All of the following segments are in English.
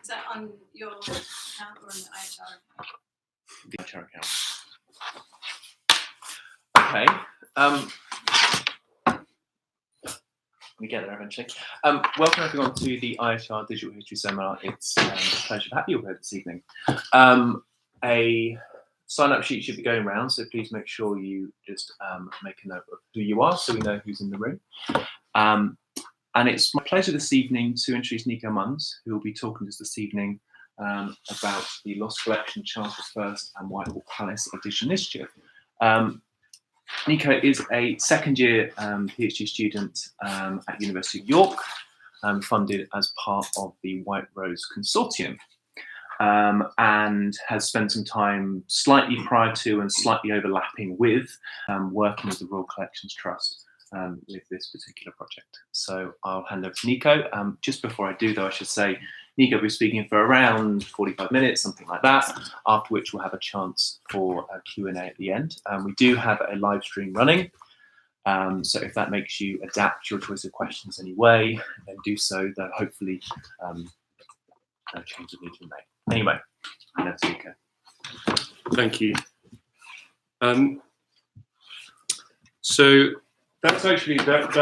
Is that on your account or on the IHR account? The IHR account. Okay. We get there eventually. Welcome everyone to the IHR Digital History Seminar. It's a pleasure to have you all here this evening. A sign-up sheet should be going around, so please make sure you just make a note of who you are so we know who's in the room. And it's my pleasure this evening to introduce Niko Munz, who will be talking to us this evening about the Lost Collection, Charles I and Whitehall Palace edition initiative. Niko is a second-year PhD student at University of York, funded as part of the White Rose Consortium, and has spent some time slightly prior to and slightly overlapping with working with the Royal Collections Trust with this particular project. So I'll hand over to Niko. Just before I do, though, I should say Niko will be speaking for around 45 minutes, something like that, after which we'll have a chance for a Q&A at the end. We do have a live stream running, so if that makes you adapt your choice of questions anyway, then do so, though hopefully no change will need to be made. Anyway, that's Niko. Thank you. So that's actually, that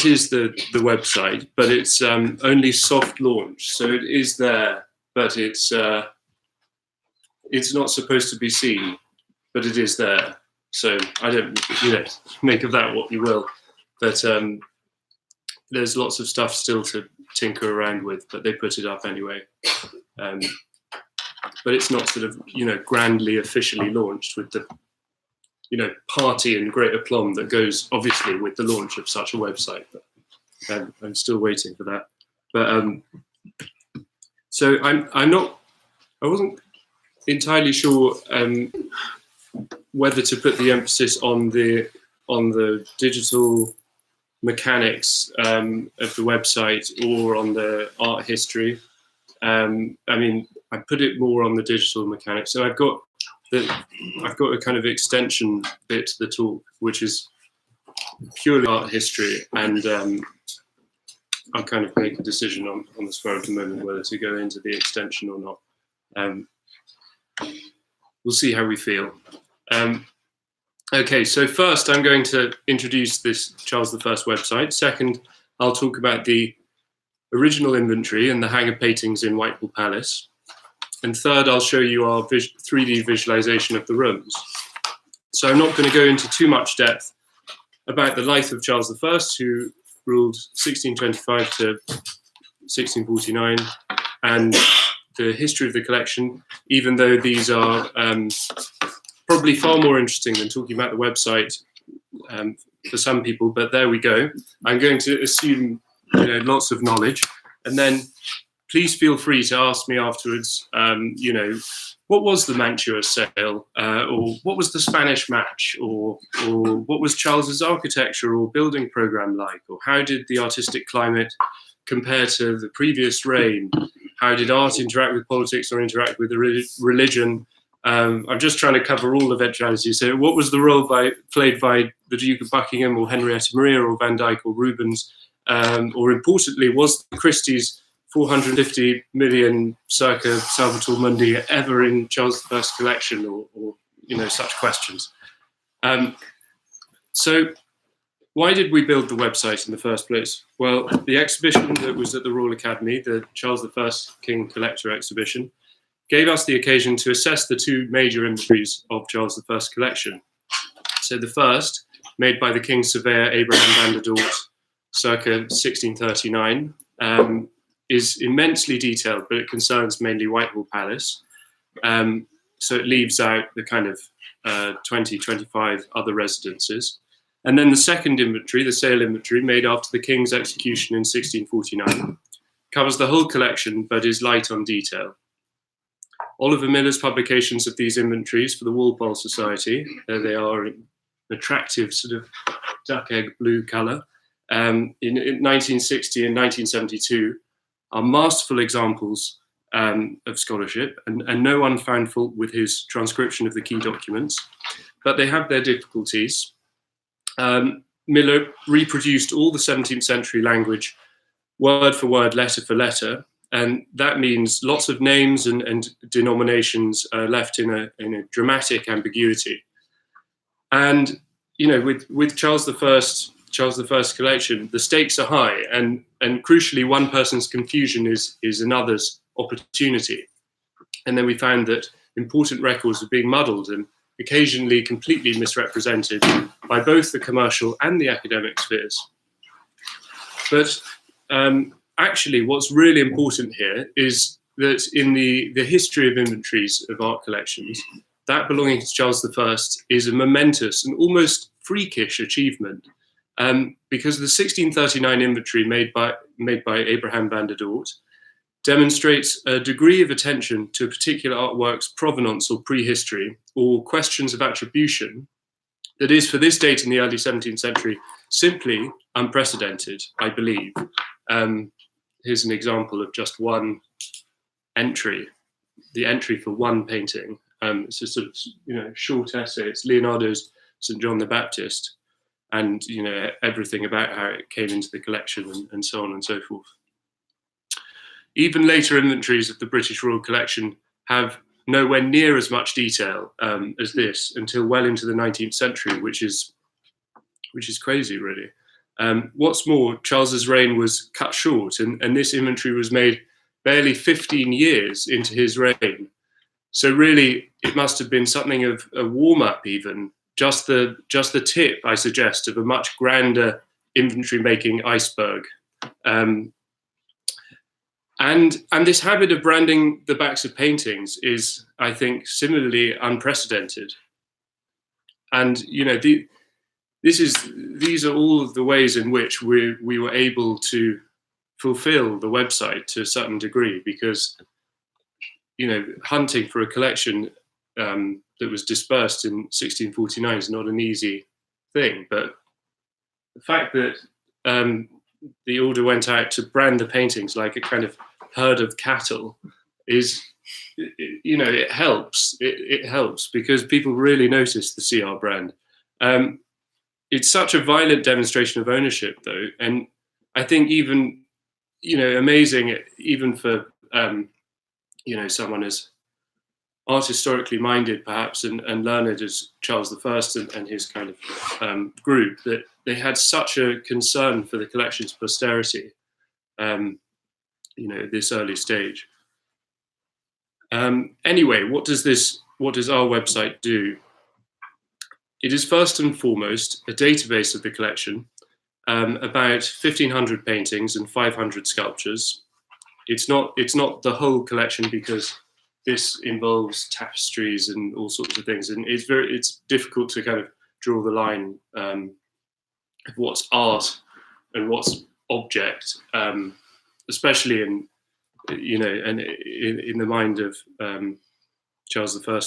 is the website, but it's only soft launch, so it is there, but it's not supposed to be seen, but it is there. So I don't, make of that what you will. But there's lots of stuff still to tinker around with, but they put it up anyway. But it's not sort of grandly officially launched with the party and great aplomb that goes obviously with the launch of such a website, but I'm still waiting for that. But so I wasn't entirely sure whether to put the emphasis on the digital mechanics of the website or on the art history. I mean, I put it more on the digital mechanics. So I've got a kind of extension bit to the talk, which is purely art history, and I'll kind of make a decision on the spur of the moment whether to go into the extension or not. We'll see how we feel. Okay, so first I'm going to introduce this Charles I website. Second, I'll talk about the original inventory and the hanger paintings in Whitehall Palace. And third, I'll show you our 3D visualization of the rooms. So I'm not going to go into too much depth about the life of Charles I, who ruled 1625 to 1649, and the history of the collection, even though these are probably far more interesting than talking about the website for some people, but there we go. I'm going to assume lots of knowledge, and then please feel free to ask me afterwards, what was the Mantua sale, or what was the Spanish match, or what was Charles's architecture or building program like, or how did the artistic climate compare to the previous reign? How did art interact with politics or interact with religion? I'm just trying to cover all eventualities. So what was the role played by the Duke of Buckingham or Henrietta Maria or Van Dyck or Rubens? Or importantly, was Christie's 450 million circa Salvator Mundi ever in Charles I's collection, or such questions. So why did we build the website in the first place? Well, the exhibition that was at the Royal Academy, the Charles I King Collector exhibition, gave us the occasion to assess the two major inventories of Charles I's collection. So the first, made by the King's surveyor Abraham van der Doort, circa 1639, is immensely detailed, but it concerns mainly Whitehall Palace. So it leaves out the kind of 25 other residences. And then the second inventory, the sale inventory, made after the King's execution in 1649, covers the whole collection, but is light on detail. Oliver Miller's publications of these inventories for the Walpole Society, there they are in an attractive sort of duck egg blue colour, in 1960 and 1972, are masterful examples of scholarship, and no one found fault with his transcription of the key documents, but they have their difficulties. Miller reproduced all the 17th century language word for word, letter for letter. And that means lots of names and denominations are left in a dramatic ambiguity. And with Charles I collection, the stakes are high, and crucially, one person's confusion is another's opportunity. And then we found that important records were being muddled and occasionally completely misrepresented by both the commercial and the academic spheres. But actually, what's really important here is that in the history of inventories of art collections, that belonging to Charles I is a momentous and almost freakish achievement, because the 1639 inventory made by Abraham van der Doort demonstrates a degree of attention to a particular artwork's provenance or prehistory or questions of attribution that is, for this date in the early 17th century, simply unprecedented, I believe. Here's an example of just one entry, the entry for one painting. It's a sort of short essay. It's Leonardo's St. John the Baptist, and everything about how it came into the collection and so on and so forth. Even later inventories of the British Royal Collection have nowhere near as much detail as this until well into the 19th century, which is crazy, really. What's more, Charles's reign was cut short, and this inventory was made barely 15 years into his reign. So really, it must have been something of a warm-up, even just the tip, I suggest, of a much grander inventory-making iceberg. And this habit of branding the backs of paintings is, I think, similarly unprecedented. And these are all of the ways in which we were able to fulfill the website to a certain degree, because hunting for a collection that was dispersed in 1649 is not an easy thing. But the fact that the order went out to brand the paintings like a kind of herd of cattle is, it helps. It helps because people really notice the CR brand. It's such a violent demonstration of ownership, though, and I think even, amazing, even for someone as art historically minded, perhaps, and learned as Charles I and his kind of group, that they had such a concern for the collection's posterity, at this early stage. Anyway, what does our website do? It is first and foremost a database of the collection, about 1,500 paintings and 500 sculptures. It's not the whole collection, because this involves tapestries and all sorts of things, and it's difficult to kind of draw the line of what's art and what's object, especially in the mind of Charles I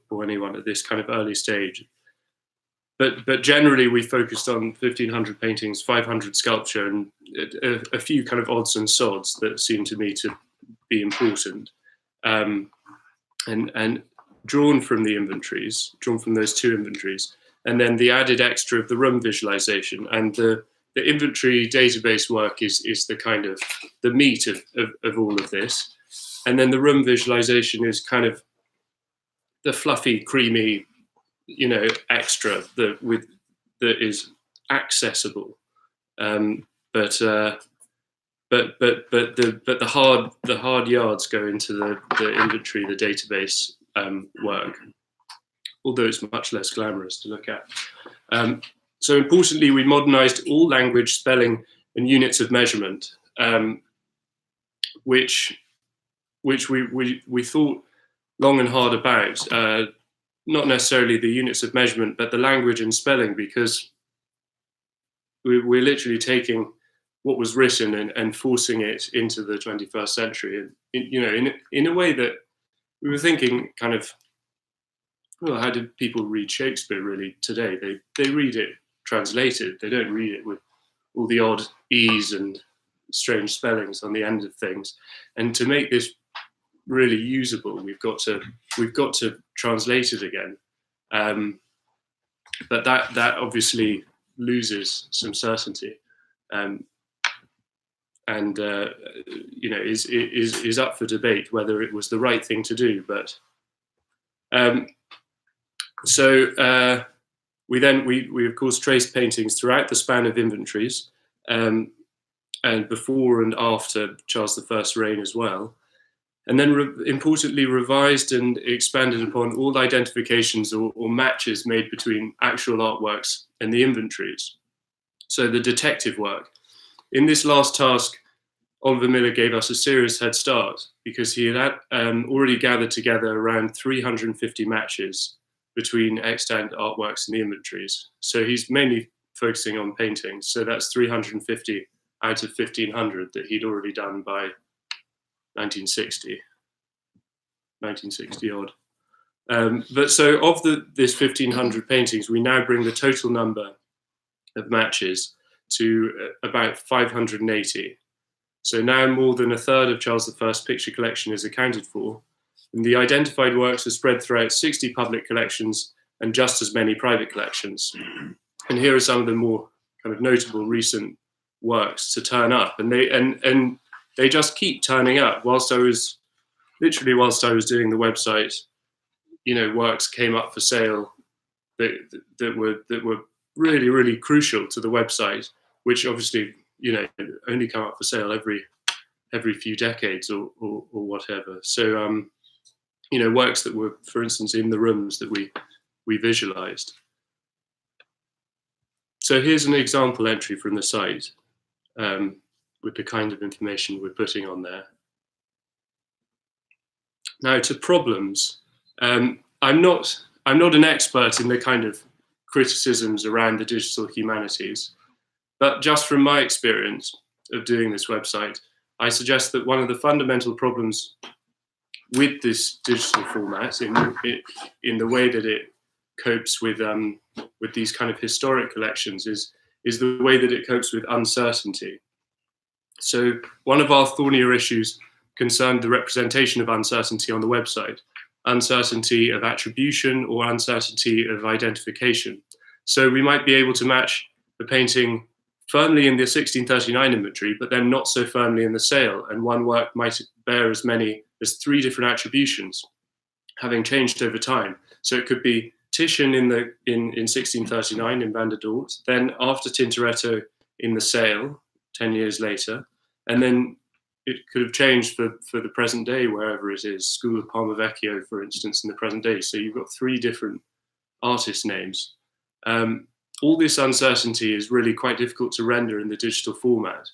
or anyone at this kind of early stage. But generally, we focused on 1,500 paintings, 500 sculpture, and a few kind of odds and sods that seem to me to be important. And drawn from the inventories, drawn from those two inventories, and then the added extra of the room visualization. And the inventory database work is the kind of the meat of all of this. And then the room visualization is kind of the fluffy, creamy, extra that is accessible, but the hard yards go into the inventory, the database work, although it's much less glamorous to look at. So importantly, we modernized all language, spelling, and units of measurement, which we thought long and hard about. Not necessarily the units of measurement, but the language and spelling, because we're literally taking what was written and forcing it into the 21st century. And, in a way that we were thinking kind of, well, how do people read Shakespeare really today? They read it translated. They don't read it with all the odd E's and strange spellings on the end of things. And to make this really usable, we've got to translate it again, but that obviously loses some certainty, and you know, is up for debate whether it was the right thing to do. But we of course traced paintings throughout the span of inventories, and before and after Charles I's reign as well, and then importantly revised and expanded upon all identifications or matches made between actual artworks and the inventories. So the detective work. In this last task, Oliver Miller gave us a serious head start because he had already gathered together around 350 matches between extant artworks and the inventories. So he's mainly focusing on paintings. So that's 350 out of 1,500 that he'd already done by 1960 odd. But so of this 1,500 paintings, we now bring the total number of matches to about 580. So now more than a third of Charles I's picture collection is accounted for, and the identified works are spread throughout 60 public collections and just as many private collections. And here are some of the more kind of notable recent works to turn up, and they just keep turning up. Whilst I was doing the website, you know, works came up for sale that were really, really crucial to the website, which obviously, you know, only come up for sale every few decades or whatever. So, you know, works that were, for instance, in the rooms that we visualized. So here's an example entry from the site with the kind of information we're putting on there. Now to problems. I'm not an expert in the kind of criticisms around the digital humanities, but just from my experience of doing this website, I suggest that one of the fundamental problems with this digital format, in the way that it copes with these kind of historic collections, is the way that it copes with uncertainty. So one of our thornier issues concerned the representation of uncertainty on the website, uncertainty of attribution or uncertainty of identification. So we might be able to match the painting firmly in the 1639 inventory, but then not so firmly in the sale. And one work might bear as many as 3 different attributions, having changed over time. So it could be Titian in 1639 in Van der Doort, then after Tintoretto in the sale 10 years later, and then it could have changed for the present day, wherever it is, School of Palma Vecchio, for instance, in the present day. So you've got 3 different artist names. All this uncertainty is really quite difficult to render in the digital format.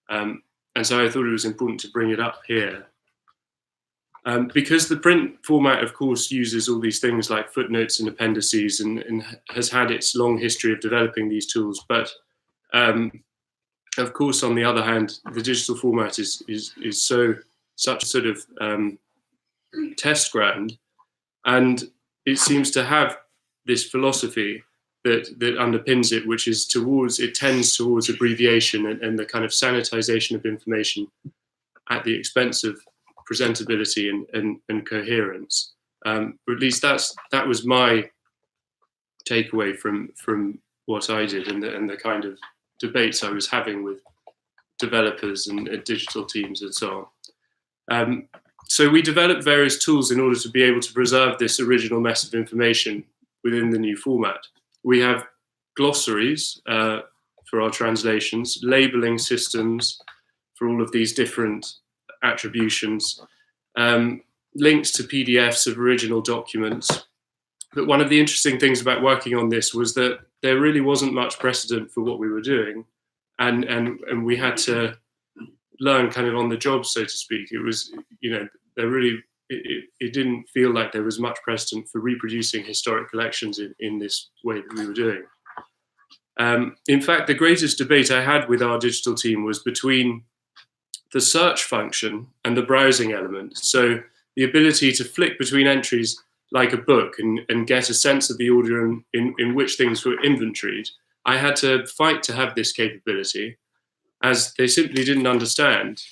And so I thought it was important to bring it up here. Because the print format, of course, uses all these things like footnotes and appendices and has had its long history of developing these tools. But of course, on the other hand, the digital format is such a sort of test ground, and it seems to have this philosophy that underpins it, which is it tends towards abbreviation and the kind of sanitization of information at the expense of presentability and coherence. Or at least that was my takeaway from what I did and the kind of debates I was having with developers and digital teams and so on. So we developed various tools in order to be able to preserve this original mess of information within the new format. We have glossaries for our translations, labeling systems for all of these different attributions, links to PDFs of original documents. But one of the interesting things about working on this was that there really wasn't much precedent for what we were doing, and we had to learn kind of on the job, so to speak. It was, you know, it didn't feel like there was much precedent for reproducing historic collections in this way that we were doing. In fact, the greatest debate I had with our digital team was between the search function and the browsing element. So the ability to flick between entries like a book and get a sense of the order in which things were inventoried. I had to fight to have this capability, as they simply didn't understand.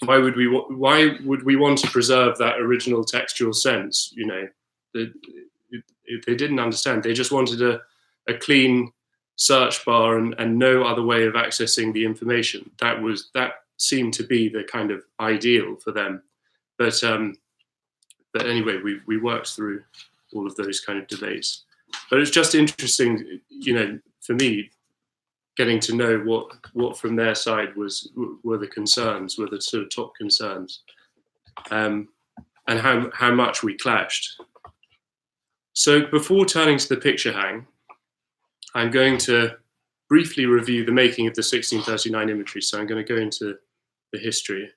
Why would we want to preserve that original textual sense? You know, they didn't understand. They just wanted a clean search bar and no other way of accessing the information. That seem to be the kind of ideal for them. But anyway, we worked through all of those kind of debates. But it's just interesting, for me, getting to know what from their side were the concerns, were the sort of top concerns, and how much we clashed. So before turning to the picture hang, I'm going to briefly review the making of the 1639 inventory. So I'm going to go into the history.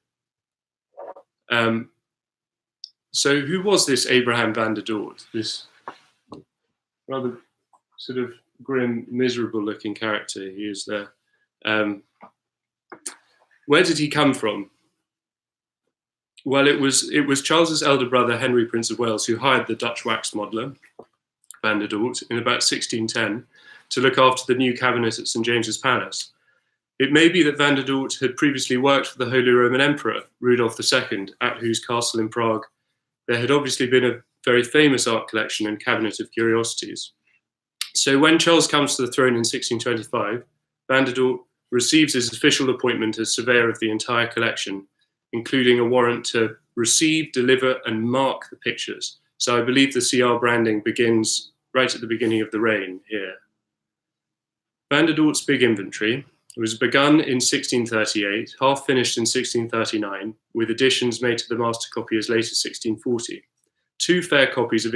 So who was this Abraham van der Doort, this rather sort of grim, miserable looking character he is there? Where did he come from? Well, it was Charles's elder brother, Henry, Prince of Wales, who hired the Dutch wax modeller, van der Doort, in about 1610 to look after the new cabinet at St. James's Palace. It may be that van der Doort had previously worked for the Holy Roman Emperor, Rudolf II, at whose castle in Prague there had obviously been a very famous art collection and cabinet of curiosities. So when Charles comes to the throne in 1625, van der Doort receives his official appointment as surveyor of the entire collection, including a warrant to receive, deliver, and mark the pictures. So I believe the CR branding begins right at the beginning of the reign here. Van der Doort's big inventory was begun in 1638, half finished in 1639, with additions made to the master copy as late as 1640. Two fair copies of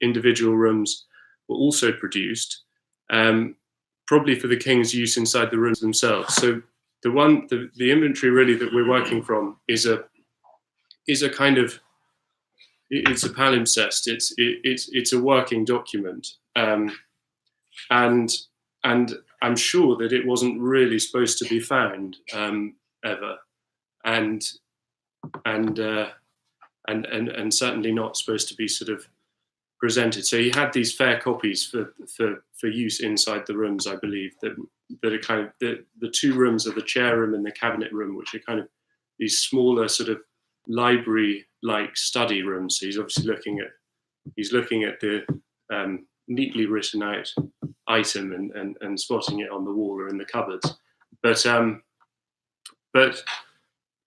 individual rooms were also produced, probably for the king's use inside the rooms themselves. So the inventory really that we're working from is a kind of, it's a palimpsest. It's a working document, and I'm sure that it wasn't really supposed to be found ever, and certainly not supposed to be sort of presented. So he had these fair copies for use inside the rooms, I believe, that are kind of the two rooms are the chair room and the cabinet room, which are kind of these smaller sort of library-like study rooms. So he's obviously looking at the neatly written out item and spotting it on the wall or in the cupboards. But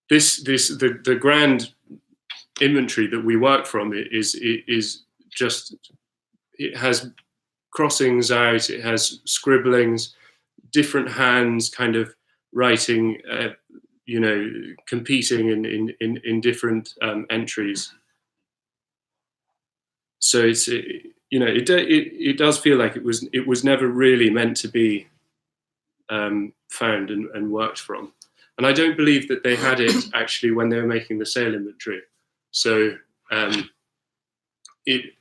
the grand inventory that we work from is just, it has crossings out, it has scribblings, different hands kind of writing, competing in different entries. So it's it does feel like it was never really meant to be found and worked from. And I don't believe that they had it actually when they were making the sale inventory. So they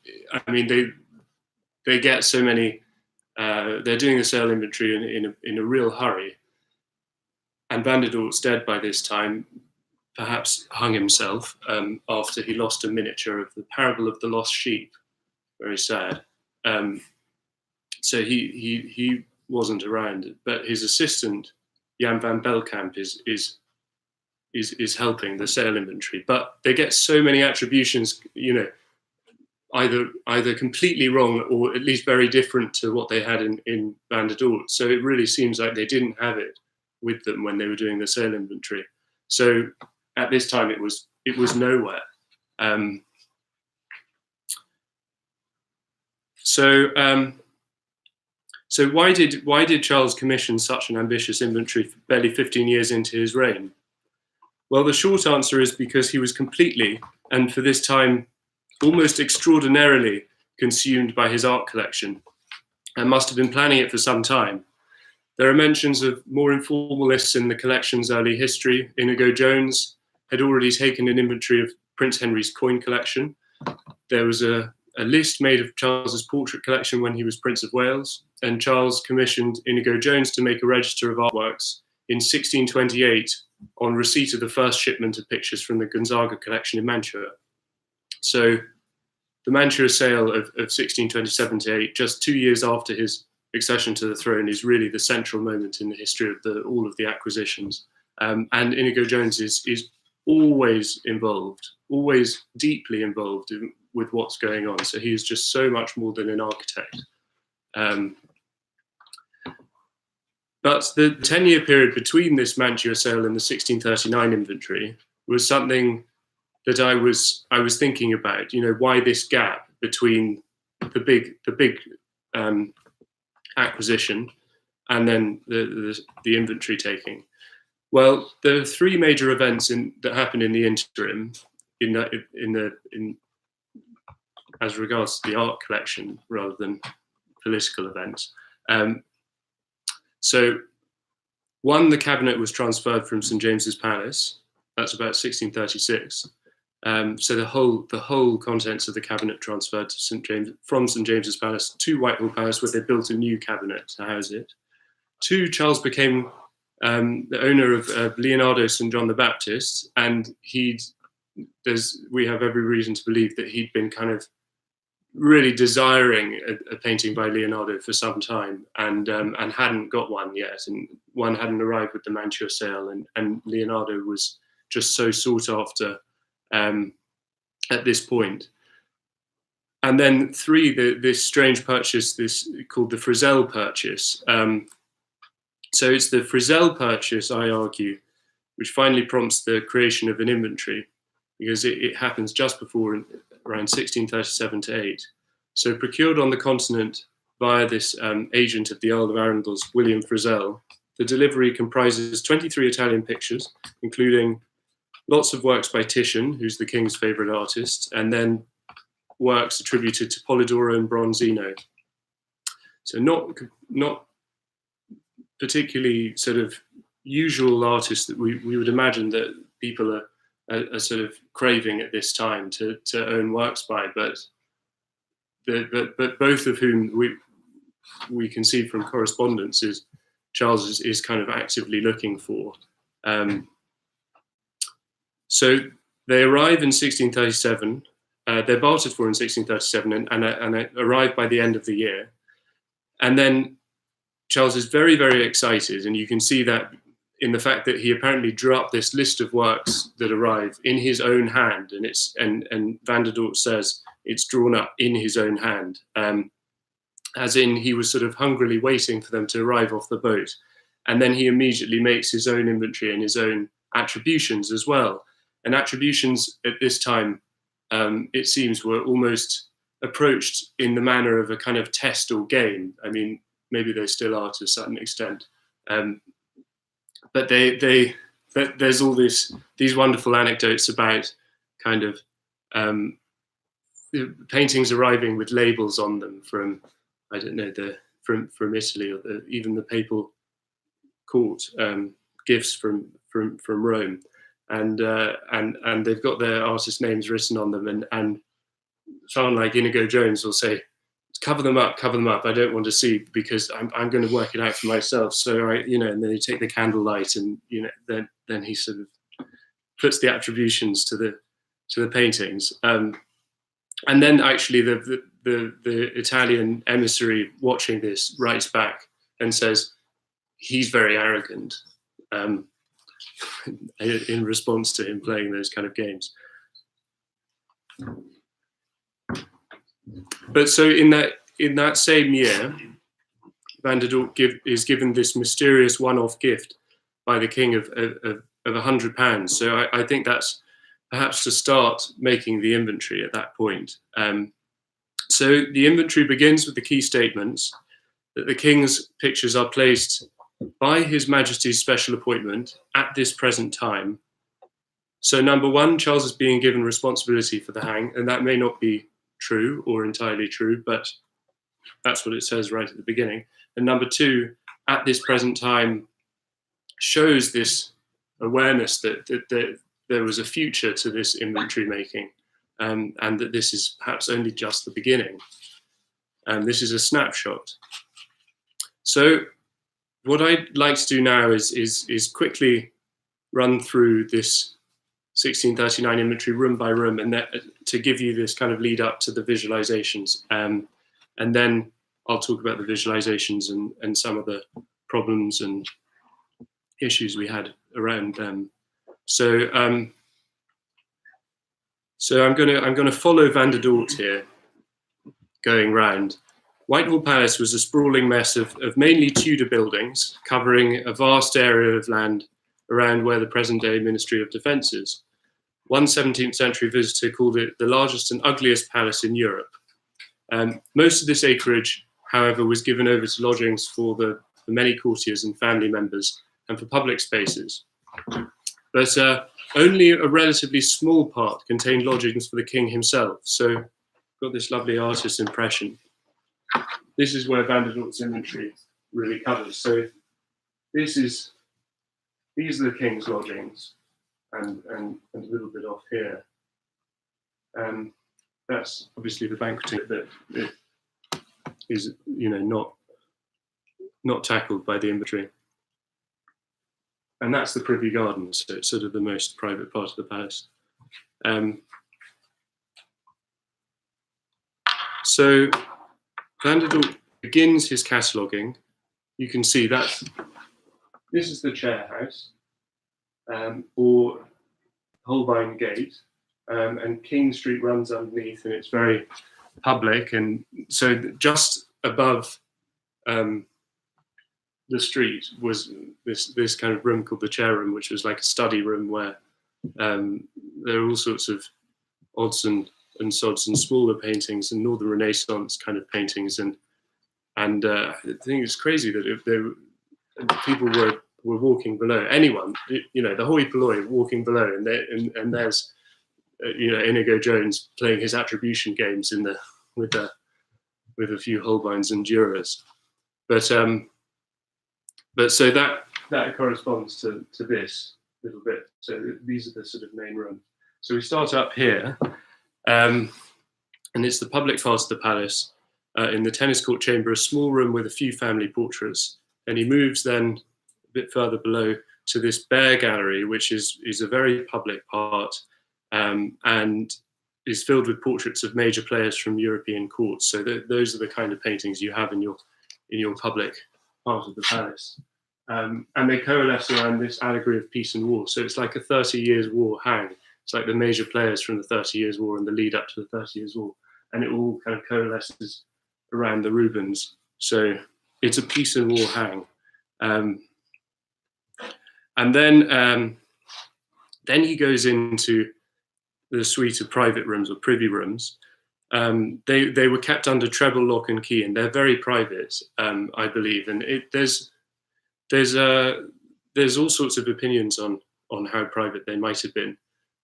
get so many. They're doing the sale inventory in a real hurry. And van der Doort's dead by this time, perhaps hung himself after he lost a miniature of the Parable of the Lost Sheep. Very sad. So he wasn't around, but his assistant Jan van Belkamp is helping the sale inventory. But they get so many attributions, either completely wrong or at least very different to what they had in van der Doort. So it really seems like they didn't have it with them when they were doing the sale inventory. So at this time it was nowhere. So why did Charles commission such an ambitious inventory barely 15 years into his reign? Well, the short answer is because he was completely, and for this time, almost extraordinarily consumed by his art collection, and must have been planning it for some time. There are mentions of more informal lists in the collection's early history. Inigo Jones had already taken an inventory of Prince Henry's coin collection. There was a list made of Charles's portrait collection when he was Prince of Wales, and Charles commissioned Inigo Jones to make a register of artworks in 1628 on receipt of the first shipment of pictures from the Gonzaga collection in Mantua. So the Mantua sale of 1627-8, just 2 years after his accession to the throne, is really the central moment in the history of all of the acquisitions. And Inigo Jones is always involved, always deeply involved with what's going on. So he is just so much more than an architect. But the 10-year period between this Mantua sale and the 1639 inventory was something that I was thinking about. You know, why this gap between the big acquisition and then the inventory taking? Well, there are three major events that happened in the interim, as regards to the art collection rather than political events. So, one, the cabinet was transferred from St James's Palace. That's about 1636. So the whole contents of the cabinet transferred to from St James's Palace to Whitehall Palace, where they built a new cabinet to house it. Two, Charles became the owner of Leonardo St John the Baptist, and we have every reason to believe that he'd been kind of really desiring a painting by Leonardo for some time, and hadn't got one yet, and one hadn't arrived with the Mantua sale, and Leonardo was just so sought after at this point. And then three, this strange purchase, this called the Frizell purchase. So it's the Frizell purchase, I argue, which finally prompts the creation of an inventory, because it happens just before around 1637 to 8. So procured on the continent via this agent of the Earl of Arundel's, William Frizell, the delivery comprises 23 Italian pictures, including lots of works by Titian, who's the king's favourite artist, and then works attributed to Polidoro and Bronzino. So not particularly sort of usual artists that we would imagine that people are sort of craving at this time to own works by, but both of whom we can see from correspondence is Charles is kind of actively looking for. So they arrive in 1637. They're bartered for in 1637 and arrive by the end of the year. And then Charles is very, very excited, and you can see that in the fact that he apparently drew up this list of works that arrive in his own hand, and Van der Doort says it's drawn up in his own hand, as in he was sort of hungrily waiting for them to arrive off the boat, and then he immediately makes his own inventory and his own attributions as well. And attributions at this time, it seems, were almost approached in the manner of a kind of test or game. I mean, maybe they still are to a certain extent. But there's all these wonderful anecdotes about kind of paintings arriving with labels on them from, I don't know, from Italy, or even the papal court, gifts from Rome, and they've got their artist names written on them, and someone like Inigo Jones will say, cover them up, I don't want to see, because I'm going to work it out for myself. So and then you take the candlelight, and then he sort of puts the attributions to the paintings, and then actually the Italian emissary watching this writes back and says he's very arrogant, in response to him playing those kind of games. But so in that same year, Van der Doort is given this mysterious one-off gift by the king of £100. So I think that's perhaps to start making the inventory at that point. So the inventory begins with the key statements that the king's pictures are placed by His Majesty's special appointment at this present time. So number one, Charles is being given responsibility for the hang, and that may not be true or entirely true, but that's what it says right at the beginning. And number two, at this present time, shows this awareness that there was a future to this inventory making, and that this is perhaps only just the beginning. This is a snapshot. So what I'd like to do now is quickly run through this 1639 inventory room by room, and to give you this kind of lead up to the visualizations, and then I'll talk about the visualizations and some of the problems and issues we had around them. So I'm going to follow Van der Doort here, going round Whitehall Palace was a sprawling mess of mainly Tudor buildings covering a vast area of land around where the present-day Ministry of Defence is. One 17th century visitor called it the largest and ugliest palace in Europe. Most of this acreage, however, was given over to lodgings for the many courtiers and family members and for public spaces. But only a relatively small part contained lodgings for the king himself. So got this lovely artist's impression. This is where Van der Doort's inventory really covers. So these are the king's lodgings, and a little bit off here. That's obviously the banqueting that it is, not tackled by the inventory. And that's the privy garden, so it's sort of the most private part of the palace. So Van der Doort begins his cataloguing. You can see this is the chair house, or Holbein Gate, and King Street runs underneath, and it's very public. And so just above the street was this kind of room called the chair room, which was like a study room where there are all sorts of odds and sods and smaller paintings and Northern Renaissance kind of paintings, and I think it's crazy that people were walking below. Anyone, the hoi polloi walking below, and there's Inigo Jones playing his attribution games with a few Holbeins and Durers, but so that corresponds to this little bit. So these are the sort of main rooms. So we start up here, and it's the public part of the palace. In the tennis court chamber, a small room with a few family portraits. And he moves then a bit further below to this bear gallery, which is a very public part, and is filled with portraits of major players from European courts. So those are the kind of paintings you have in your public part of the palace. And they coalesce around this allegory of peace and war. So it's like a 30 Years' War hang. It's like the major players from the 30 Years' War and the lead up to the 30 Years' War. And it all kind of coalesces around the Rubens. So it's a peace and war hang. And then he goes into the suite of private rooms or privy rooms. They were kept under treble lock and key, and they're very private, I believe. And there's all sorts of opinions on how private they might have been,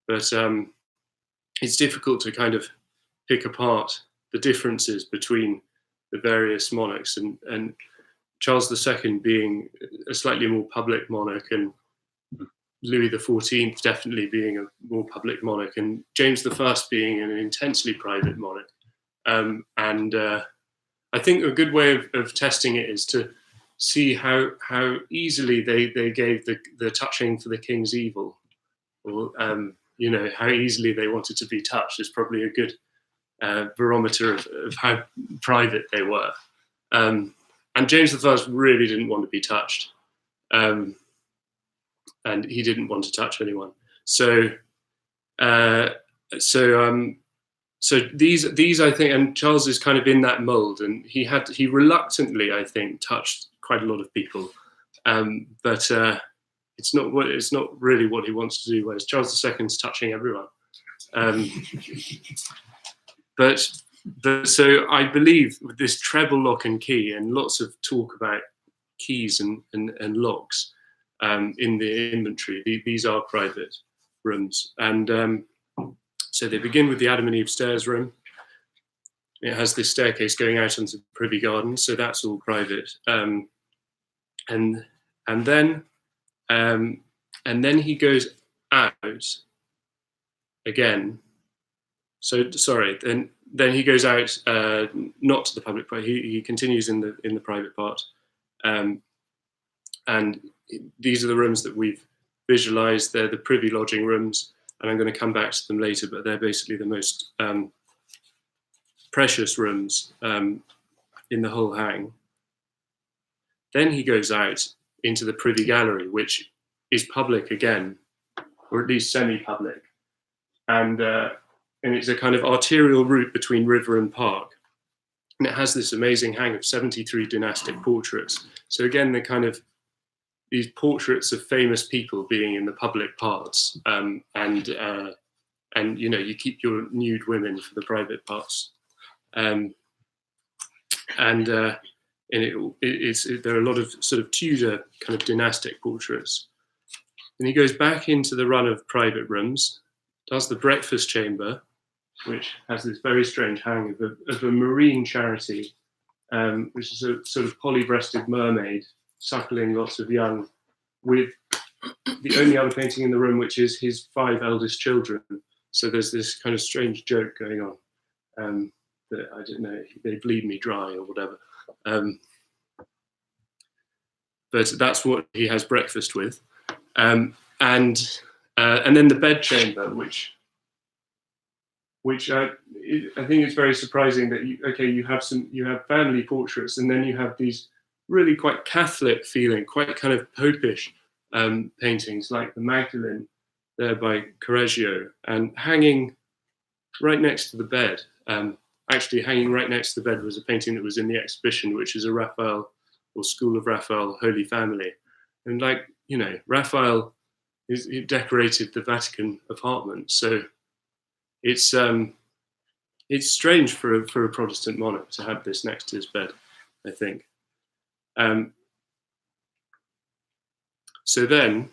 but it's difficult to kind of pick apart the differences between the various monarchs, and Charles II being a slightly more public monarch, and Louis XIV definitely being a more public monarch, and James I being an intensely private monarch. I think a good way of testing it is to see how easily they gave the touching for the king's evil, or how easily they wanted to be touched is probably a good barometer of how private they were. And James I really didn't want to be touched, and he didn't want to touch anyone. So these I think, and Charles is kind of in that mold, and he reluctantly, I think, touched quite a lot of people, but it's not really what he wants to do. Whereas Charles II's touching everyone. So I believe with this treble lock and key, and lots of talk about keys and locks in the inventory, these are private rooms. And so they begin with the Adam and Eve stairs room. It has this staircase going out onto the privy garden, so that's all private. And then he goes out again. So sorry, then he goes out, not to the public part. He continues in the private part, and these are the rooms that we've visualized. They're the privy lodging rooms, and I'm going to come back to them later. But they're basically the most precious rooms in the whole hang. Then he goes out into the privy gallery, which is public again, or at least semi-public, and it's a kind of arterial route between river and park. And it has this amazing hang of 73 dynastic portraits. So again, the kind of these portraits of famous people being in the public parts, and you know, you keep your nude women for the private parts. There are a lot of sort of Tudor kind of dynastic portraits. And he goes back into the run of private rooms, does the breakfast chamber, which has this very strange hang of a marine charity, which is a sort of poly-breasted mermaid suckling lots of young, with the only other painting in the room, which is his 5 eldest children. So there's this kind of strange joke going on that I don't know, they bleed me dry or whatever. But that's what he has breakfast with. And then the bedchamber, which I think is very surprising that you have family portraits, and then you have these really quite Catholic feeling, quite kind of popish paintings like the Magdalene there by Correggio, and hanging right next to the bed. Actually, hanging right next to the bed was a painting that was in the exhibition, which is a Raphael or School of Raphael Holy Family, and like, you know, Raphael he decorated the Vatican apartment, so it's strange for a Protestant monarch to have this next to his bed, I think. So then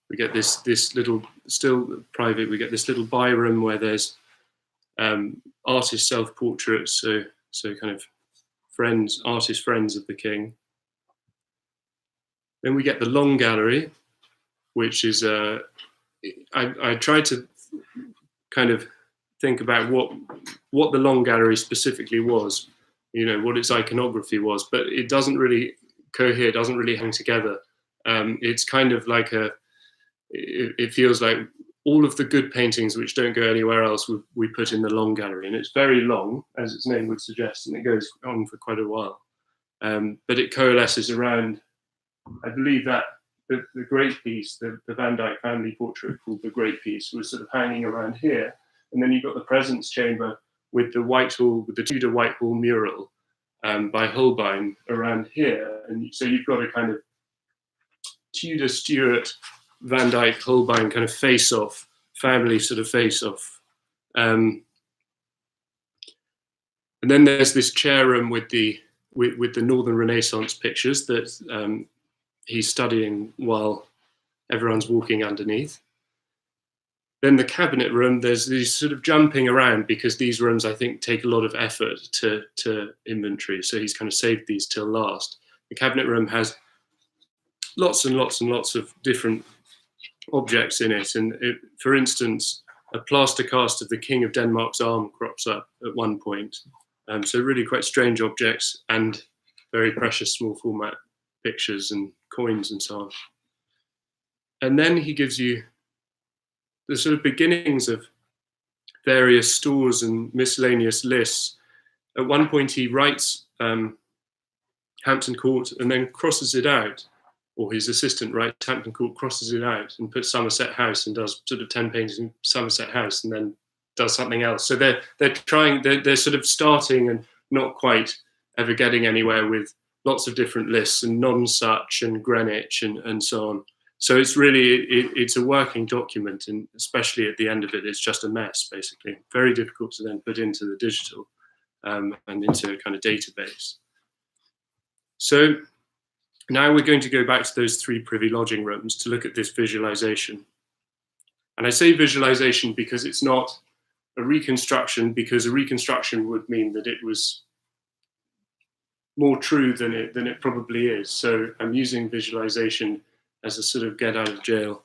we get this little, still private, we get this little by room where there's artist self-portraits, so kind of artist friends of the king. Then we get the long gallery, which is I tried to kind of think about what the long gallery specifically was, you know, what its iconography was, but it doesn't really cohere, doesn't really hang together. It's kind of like it feels like all of the good paintings which don't go anywhere else we put in the long gallery, and it's very long, as its name would suggest, and it goes on for quite a while. But it coalesces around, I believe that the great piece, the Van Dyck family portrait called The Great Piece, was sort of hanging around here. And then you've got the presence chamber with the Tudor Whitehall mural by Holbein around here. And so you've got a kind of Tudor, Stuart, Van Dyck, Holbein kind of face-off, family sort of face-off. And then there's this chair room with the Northern Renaissance pictures that he's studying while everyone's walking underneath. Then the cabinet room, there's these sort of jumping around because these rooms, I think, take a lot of effort to inventory. So he's kind of saved these till last. The cabinet room has lots and lots and lots of different objects in it. And for instance, a plaster cast of the King of Denmark's arm crops up at one point. So really quite strange objects and very precious small format pictures and coins and so on. And then he gives you the sort of beginnings of various stores and miscellaneous lists. At one point he writes Hampton Court and then crosses it out, or his assistant writes Hampton Court, crosses it out and puts Somerset House and does sort of 10 paintings in Somerset House and then does something else. So they're sort of starting and not quite ever getting anywhere with lots of different lists and non-such and Greenwich and so on. So it's really, it's a working document, and especially at the end of it, it's just a mess, basically. Very difficult to then put into the digital and into a kind of database. So now we're going to go back to those 3 privy lodging rooms to look at this visualization. And I say visualization because it's not a reconstruction, because a reconstruction would mean that it was more true than it probably is. So I'm using visualization as a sort of get out of jail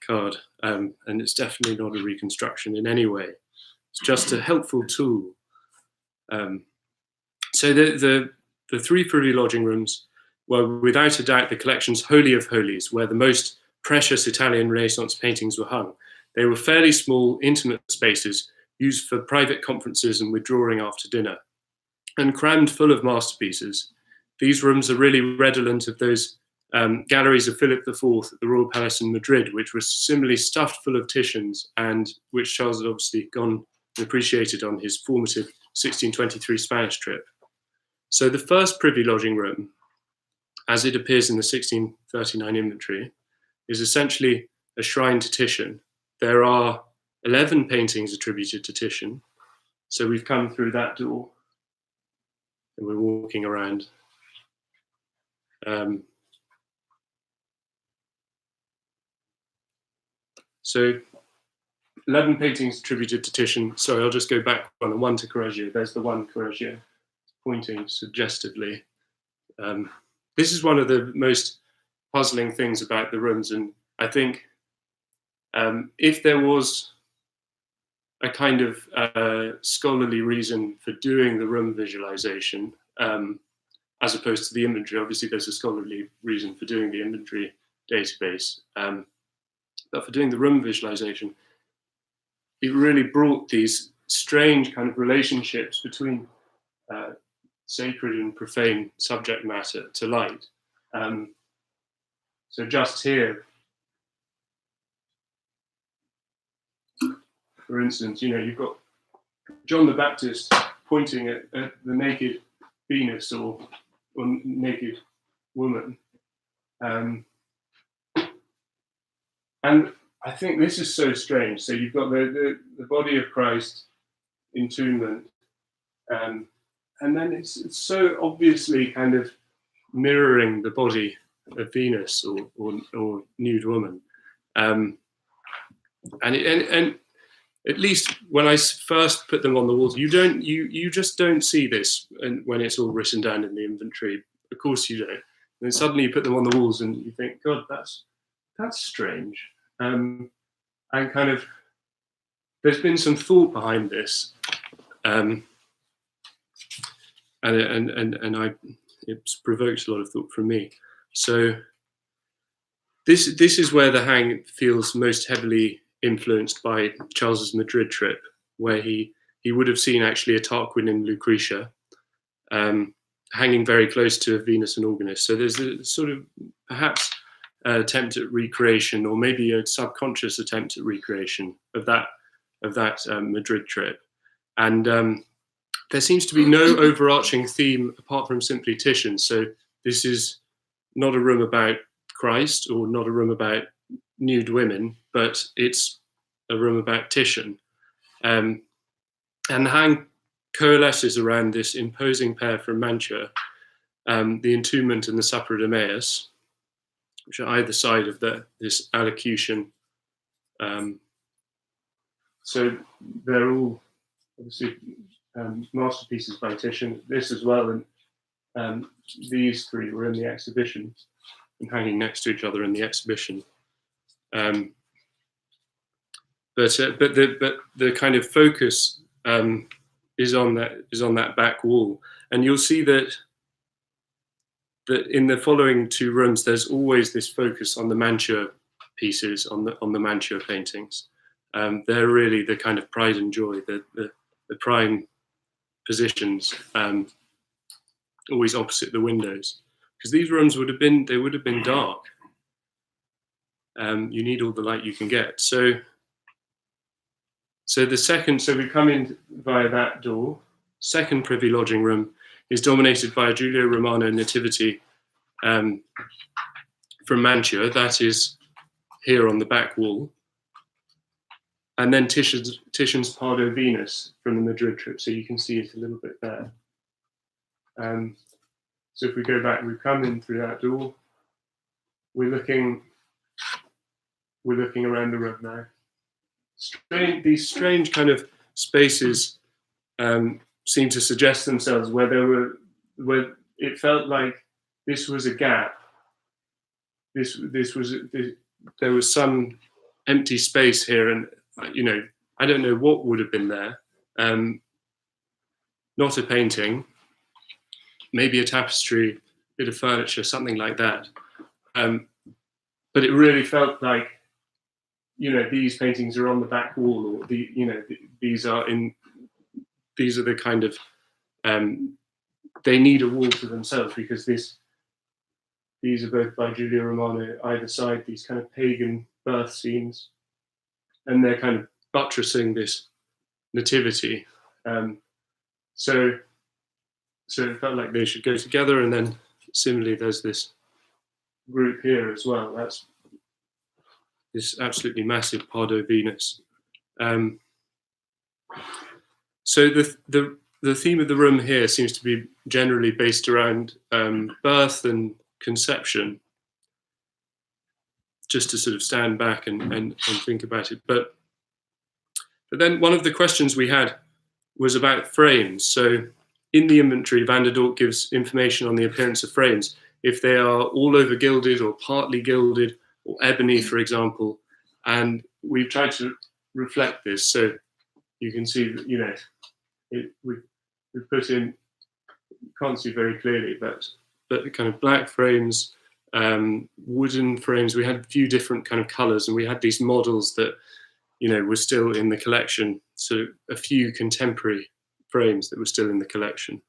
card, and it's definitely not a reconstruction in any way. It's just a helpful tool. So the 3 privy lodging rooms were without a doubt the collection's holy of holies, where the most precious Italian Renaissance paintings were hung. They were fairly small, intimate spaces used for private conferences and withdrawing after dinner. And crammed full of masterpieces, these rooms are really redolent of those galleries of Philip IV at the Royal Palace in Madrid, which was similarly stuffed full of Titians, and which Charles had obviously gone appreciated on his formative 1623 Spanish trip. So the first privy lodging room, as it appears in the 1639 inventory, is essentially a shrine to Titian. There are 11 paintings attributed to Titian. So we've come through that door and we're walking around. So 11 paintings attributed to Titian. Sorry, I'll just go back one to Correggio. There's the one Correggio pointing suggestively. This is one of the most puzzling things about the rooms, and I think if there was a kind of scholarly reason for doing the room visualization, as opposed to the inventory, obviously there's a scholarly reason for doing the inventory database, but for doing the room visualization, it really brought these strange kind of relationships between sacred and profane subject matter to light. So just here, for instance, you've got John the Baptist pointing at the naked Venus or naked woman. And I think this is so strange. So you've got the body of Christ, entombment, and then it's so obviously kind of mirroring the body of Venus or nude woman. And at least when I first put them on the walls, you just don't see this when it's all written down in the inventory. Of course you don't. And then suddenly you put them on the walls and you think, God, that's strange. And kind of, there's been some thought behind this, it's provoked a lot of thought from me. So this is where the hang feels most heavily influenced by Charles's Madrid trip, where he would have seen actually a Tarquin in Lucretia, hanging very close to Venus and Organist. So there's a sort of perhaps attempt at recreation, or maybe a subconscious attempt at recreation of that Madrid trip. And there seems to be no overarching theme apart from simply Titian. So this is not a room about Christ or not a room about nude women, but it's a room about Titian. And the hang coalesces around this imposing pair from Mantua, the Entombment and the Supper at Emmaus, which are either side of this allocution. So they're all obviously masterpieces by Titian. This as well, and these three were in the exhibition and hanging next to each other in the exhibition. But the kind of focus is on that back wall, and you'll see that in the following two rooms, there's always this focus on the Mantua pieces, on the Mantua paintings. They're really the kind of pride and joy, the prime positions, always opposite the windows, because these rooms would have been dark. You need all the light you can get. So we come in via that door. Second privy lodging room is dominated by a Giulio Romano nativity from Mantua. That is here on the back wall. And then Titian's Pardo Venus from the Madrid trip. So you can see it a little bit there. So if we go back, we come in through that door. We're looking around the room now. These strange kind of spaces seem to suggest themselves where it felt like this was a gap. There was some empty space here, and I don't know what would have been there. Not a painting, maybe a tapestry, bit of furniture, something like that. But it really felt like, these paintings are on the back wall, or these are the kind of, they need a wall to themselves, because these are both by Giulio Romano, either side, these kind of pagan birth scenes, and they're kind of buttressing this nativity. So it felt like they should go together, and then similarly there's this group here as well. That's this absolutely massive Pardo Venus. So the theme of the room here seems to be generally based around birth and conception, just to sort of stand back and think about it. But then one of the questions we had was about frames. So in the inventory, Van der Doort gives information on the appearance of frames. If they are all over gilded or partly gilded or ebony, for example, and we've tried to reflect this. So you can see, you know, we've put in, you can't see very clearly, but kind of black frames, wooden frames. We had a few different kind of colors, and we had these models that, you know, were still in the collection. So a few contemporary frames that were still in the collection.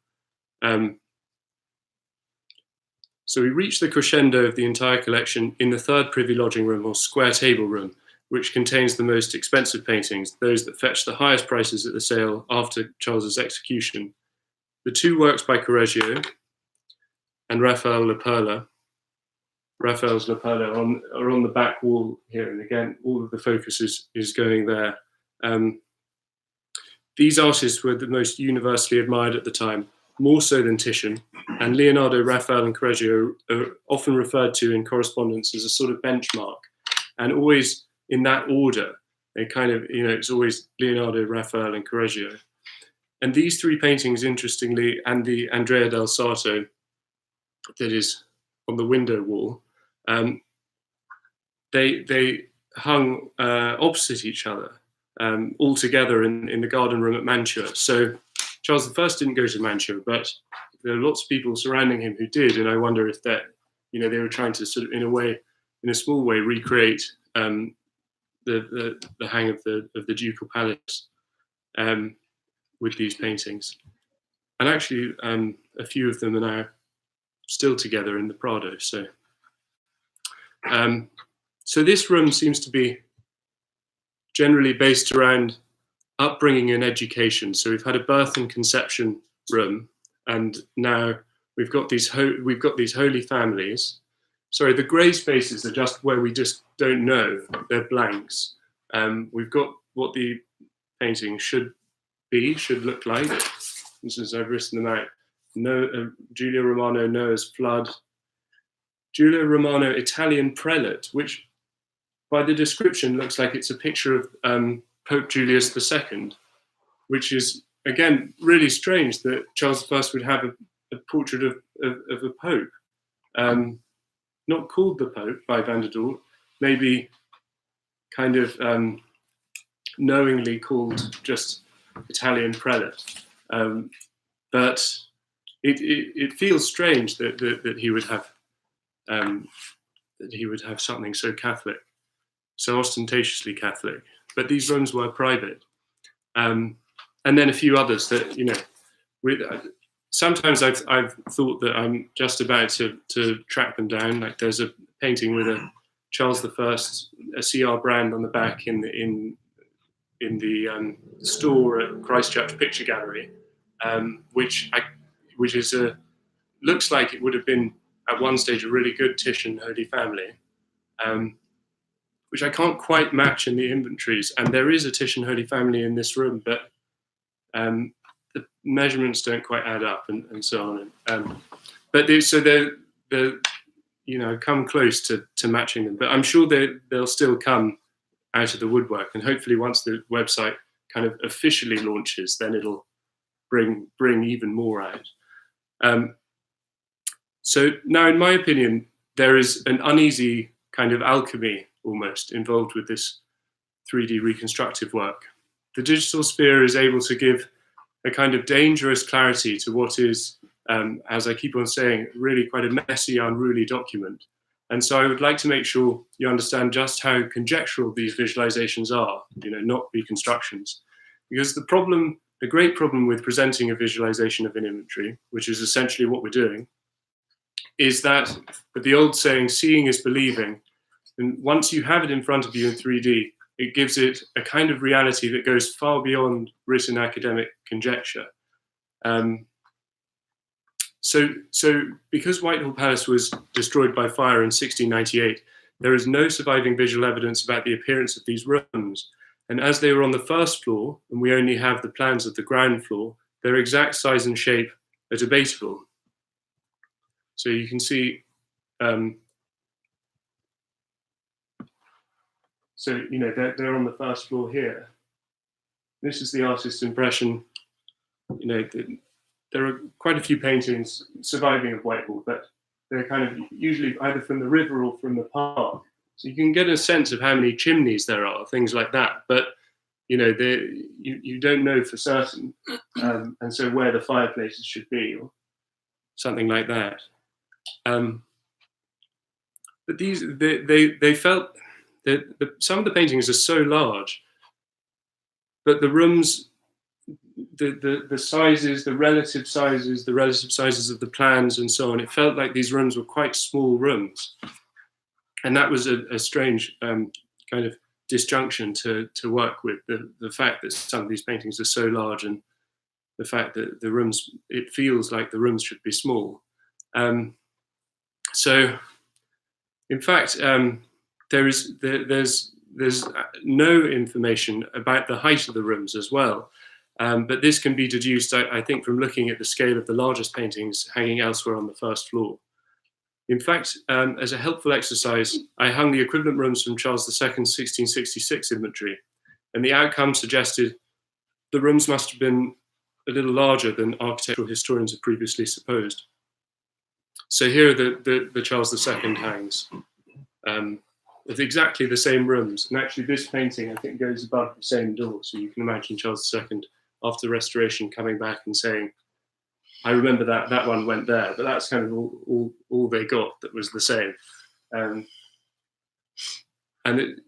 So we reached the crescendo of the entire collection in the third privy lodging room, or square table room, which contains the most expensive paintings, those that fetched the highest prices at the sale after Charles's execution. The two works by Correggio and Raphael Laperla. Raphael's Laperla are on the back wall here, and again, all of the focus is going there. These artists were the most universally admired at the time, more so than Titian, and Leonardo, Raphael, and Correggio are often referred to in correspondence as a sort of benchmark, and always in that order. They kind of, you know, it's always Leonardo, Raphael, and Correggio. And these three paintings, interestingly, and the Andrea del Sarto that is on the window wall, they hung opposite each other, all together in the garden room at Mantua. So Charles I didn't go to Mantua, but there are lots of people surrounding him who did, and I wonder if that, you know, they were trying to sort of, in a small way, recreate the hang of the ducal palace with these paintings. And actually, a few of them are now still together in the Prado. So this room seems to be generally based around upbringing and education. So we've had a birth and conception room, and now we've got these holy families. Sorry, the grey spaces are just where we just don't know. They're blanks. We've got what the painting should look like. This is, I've written them out. Giulio Romano, Noah's flood. Giulio Romano, Italian prelate, which by the description looks like it's a picture of Pope Julius II, which is, again, really strange that Charles I would have a portrait of a pope. Not called the Pope by Van der Doort, maybe kind of knowingly called just Italian prelate. But it feels strange that he would have something so Catholic, so ostentatiously Catholic. But these rooms were private, and then a few others that, you know, sometimes I've thought that I'm just about to track them down. Like there's a painting with a Charles I, a CR brand on the back in the store at Christchurch Picture Gallery, which is looks like it would have been at one stage a really good Titian Holy Family, which I can't quite match in the inventories. And there is a Titian Holy Family in this room, but the measurements don't quite add up, and so on. But they're you know, come close to matching them. But I'm sure they'll still come out of the woodwork, and hopefully once the website kind of officially launches, then it'll bring even more out. So now, in my opinion, there is an uneasy kind of alchemy almost involved with this 3D reconstructive work. The digital sphere is able to give a kind of dangerous clarity to what is, as I keep on saying, really quite a messy, unruly document. And so I would like to make sure you understand just how conjectural these visualizations are, you know, not reconstructions. Because the great problem with presenting a visualization of an inventory, which is essentially what we're doing, is that the old saying, seeing is believing. And once you have it in front of you in 3D, it gives it a kind of reality that goes far beyond written academic conjecture. So because Whitehall Palace was destroyed by fire in 1698, there is no surviving visual evidence about the appearance of these rooms. And as they were on the first floor, and we only have the plans of the ground floor, their exact size and shape are debatable. So you can see, so, you know, they're on the first floor here. This is the artist's impression. You know, there are quite a few paintings surviving of Whitehall, but they're kind of usually either from the river or from the park. So you can get a sense of how many chimneys there are, things like that. But, you know, you don't know for certain. And so where the fireplaces should be or something like that. But they felt that some of the paintings are so large, but the rooms, the sizes, the relative sizes of the plans and so on, it felt like these rooms were quite small rooms. And that was a strange kind of disjunction to work with, the fact that some of these paintings are so large and the fact that the rooms, it feels like the rooms should be small. So, in fact, there's no information about the height of the rooms as well. But this can be deduced, I think, from looking at the scale of the largest paintings hanging elsewhere on the first floor. In fact, as a helpful exercise, I hung the equivalent rooms from Charles II's 1666 inventory, and the outcome suggested the rooms must have been a little larger than architectural historians had previously supposed. So here are the Charles II hangs of exactly the same rooms. And actually this painting, I think, goes above the same door. So you can imagine Charles II, after the restoration, coming back and saying, I remember that one went there, but that's kind of all they got that was the same. And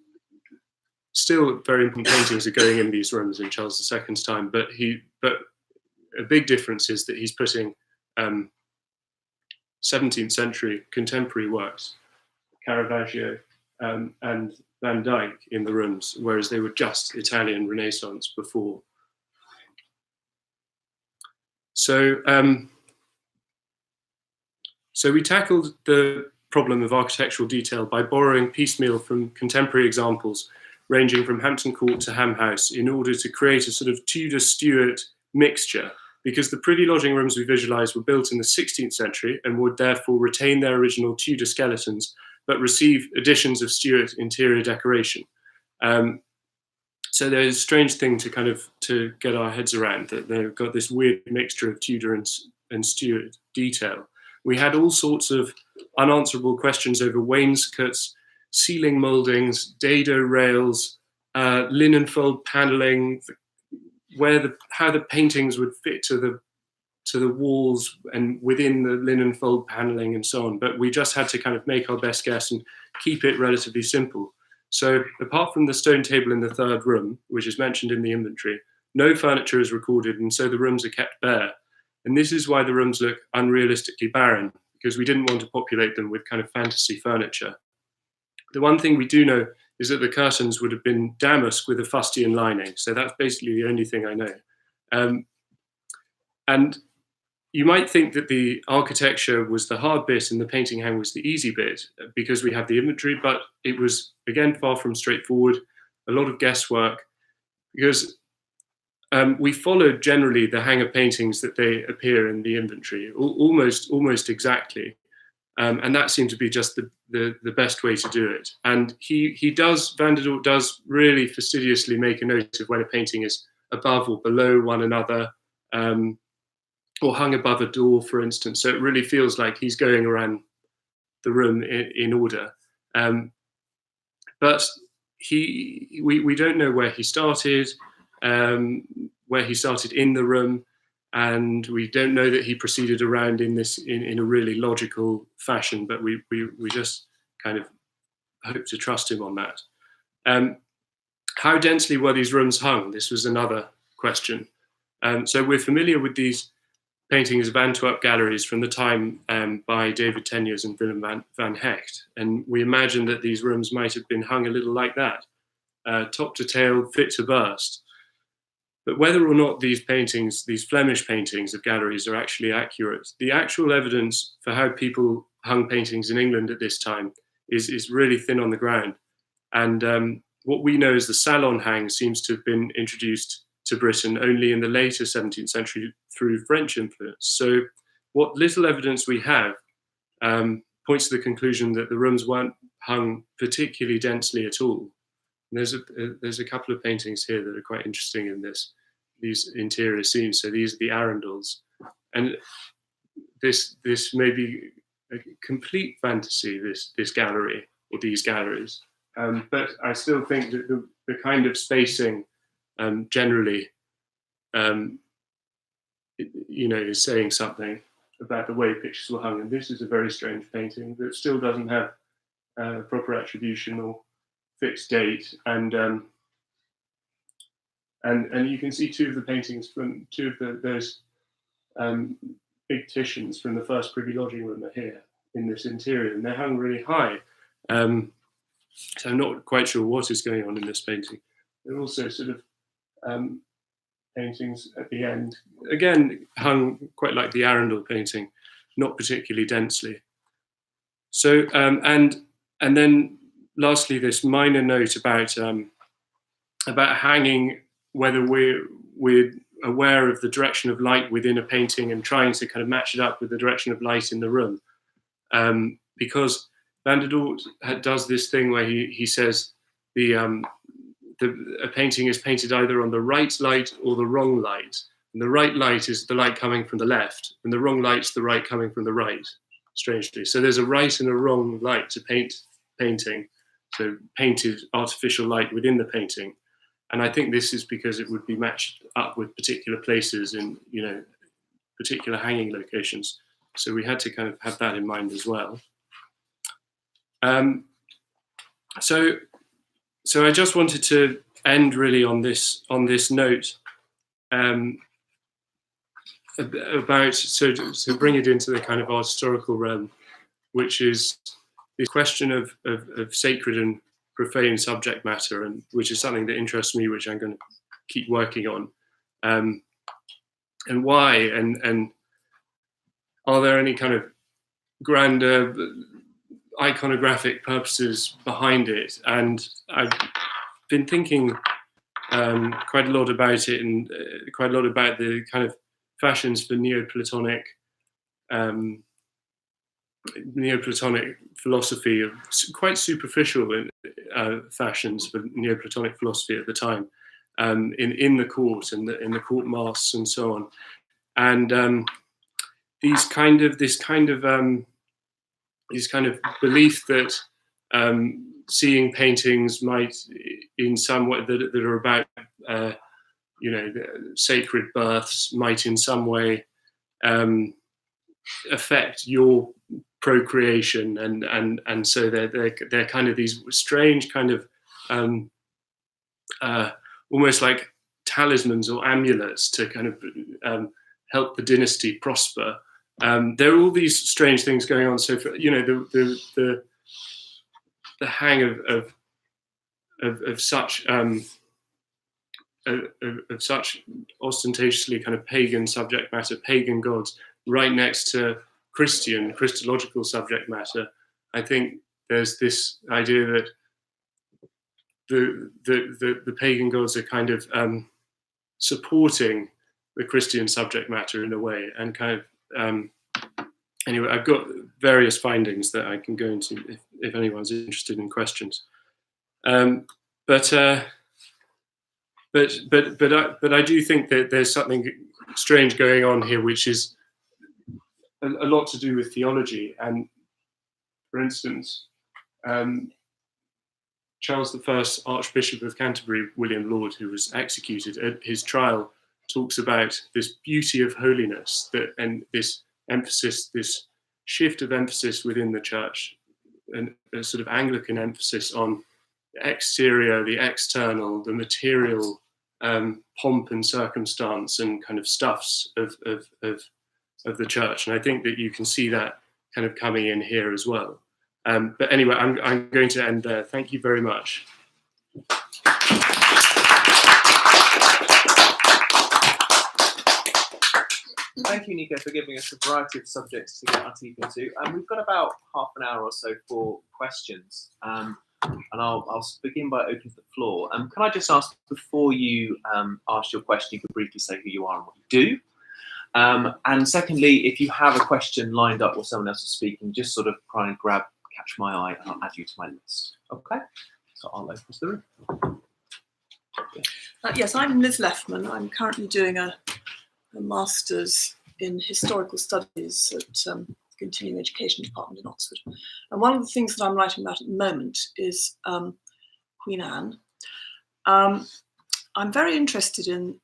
still very important paintings are going in these rooms in Charles II's time, but a big difference is that he's putting 17th century contemporary works, Caravaggio and Van Dyck in the rooms, whereas they were just Italian Renaissance before. So we tackled the problem of architectural detail by borrowing piecemeal from contemporary examples ranging from Hampton Court to Ham House in order to create a sort of Tudor-Stuart mixture, because the privy lodging rooms we visualised were built in the 16th century and would therefore retain their original Tudor skeletons, but receive additions of Stuart interior decoration. So there's a strange thing to get our heads around, that they've got this weird mixture of Tudor and Stuart detail. We had all sorts of unanswerable questions over wainscots, ceiling mouldings, dado rails, linen fold panelling, how the paintings would fit to the walls and within the linen fold panelling and so on. But we just had to kind of make our best guess and keep it relatively simple. So apart from the stone table in the third room, which is mentioned in the inventory, no furniture is recorded, and so the rooms are kept bare. And this is why the rooms look unrealistically barren, because we didn't want to populate them with kind of fantasy furniture. The one thing we do know is that the curtains would have been damask with a fustian lining. So that's basically the only thing I know. And you might think that the architecture was the hard bit and the painting hang was the easy bit, because we have the inventory, but it was, again, far from straightforward, a lot of guesswork, because we followed generally the hanger paintings that they appear in the inventory, almost exactly. And that seemed to be just the best way to do it. And Van der Doort does really fastidiously make a note of when a painting is above or below one another, or hung above a door, for instance. So it really feels like he's going around the room in order. But we don't know where he started in the room, and we don't know that he proceeded around in a really logical fashion, but we just kind of hope to trust him on that. How densely were these rooms hung? This was another question. So we're familiar with these paintings of Antwerp galleries from the time by David Teniers and Willem van Hecht, and we imagine that these rooms might have been hung a little like that. top to tail, fit to burst. But whether or not these paintings, these Flemish paintings of galleries, are actually accurate, the actual evidence for how people hung paintings in England at this time is really thin on the ground. And what we know as the salon hang seems to have been introduced to Britain only in the later 17th century through French influence. So what little evidence we have points to the conclusion that the rooms weren't hung particularly densely at all. And there's a couple of paintings here that are quite interesting in these interior scenes. So these are the Arundels, and this may be a complete fantasy, this gallery or these galleries, but I still think that the kind of spacing generally, is saying something about the way pictures were hung. And this is a very strange painting that still doesn't have proper attribution or fixed date, and you can see two of the paintings from those big Titians from the first Privy Lodging Room are here in this interior, and they're hung really high. So I'm not quite sure what is going on in this painting. There are also sort of paintings at the end, again hung quite like the Arundel painting, not particularly densely. So and then lastly, this minor note about hanging, whether we're aware of the direction of light within a painting and trying to kind of match it up with the direction of light in the room, because Van der Doort does this thing where he says a painting is painted either on the right light or the wrong light, and the right light is the light coming from the left, and the wrong light's the light coming from the right. Strangely, so there's a right and a wrong light to painting. So painted artificial light within the painting. And I think this is because it would be matched up with particular places in, particular hanging locations. So we had to kind of have that in mind as well. So I just wanted to end really on this note about, so bring it into the kind of art historical realm, which is the question of sacred and profane subject matter, and which is something that interests me, which I'm going to keep working on, and why, and are there any kind of grander iconographic purposes behind it? And I've been thinking quite a lot about it, and quite a lot about the kind of fashions for Neoplatonic philosophy, of quite superficial fashions for Neoplatonic philosophy at the time, in the court and in the court masks and so on, and this kind of belief that seeing paintings might, in some way, that are about sacred births, might in some way affect your procreation, and so they're kind of these strange kind of almost like talismans or amulets to kind of help the dynasty prosper. There are all these strange things going on. So for, the hang of such of such ostentatiously kind of pagan subject matter, pagan gods, right next to Christological subject matter. I think there's this idea that the pagan gods are kind of supporting the Christian subject matter in a way, and kind of anyway, I've got various findings that I can go into if anyone's interested in questions. But I do think that there's something strange going on here, which is a lot to do with theology. And for instance, Charles I, Archbishop of Canterbury, William Laud, who was executed at his trial, talks about this beauty of holiness, and this emphasis, this shift of emphasis within the church, and a sort of Anglican emphasis on the exterior, the external, the material pomp and circumstance and kind of stuffs of the church. And I think that you can see that kind of coming in here as well. But anyway, I'm going to end there. Thank you very much. Thank you, Niko, for giving us a variety of subjects to get our teeth into. And we've got about half an hour or so for questions. And I'll begin by opening the floor. Can I just ask, before you ask your question, you could briefly say who you are and what you do? And secondly, if you have a question lined up or someone else is speaking, just sort of try and catch my eye, and I'll add you to my list. Okay? So I'll open the room. Yes, I'm Liz Leffman. I'm currently doing a master's in historical studies at the Continuing Education Department in Oxford. And one of the things that I'm writing about at the moment is Queen Anne. I'm very interested in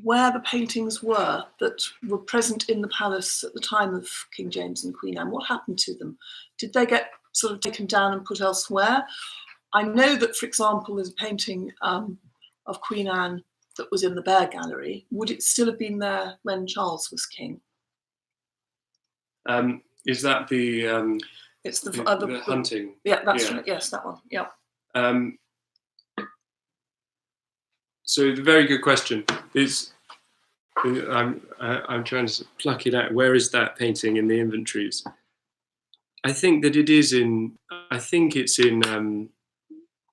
where the paintings were that were present in the palace at the time of King James and Queen Anne. What happened to them? Did they get sort of taken down and put elsewhere? I know that, for example, there's a painting of Queen Anne that was in the Bear Gallery. Would it still have been there when Charles was king? Is that the It's the hunting? Yeah, that's right. Yes, that one. Yeah. So the very good question is, I'm trying to pluck it out. Where is that painting in the inventories? I think that it is in. I think it's in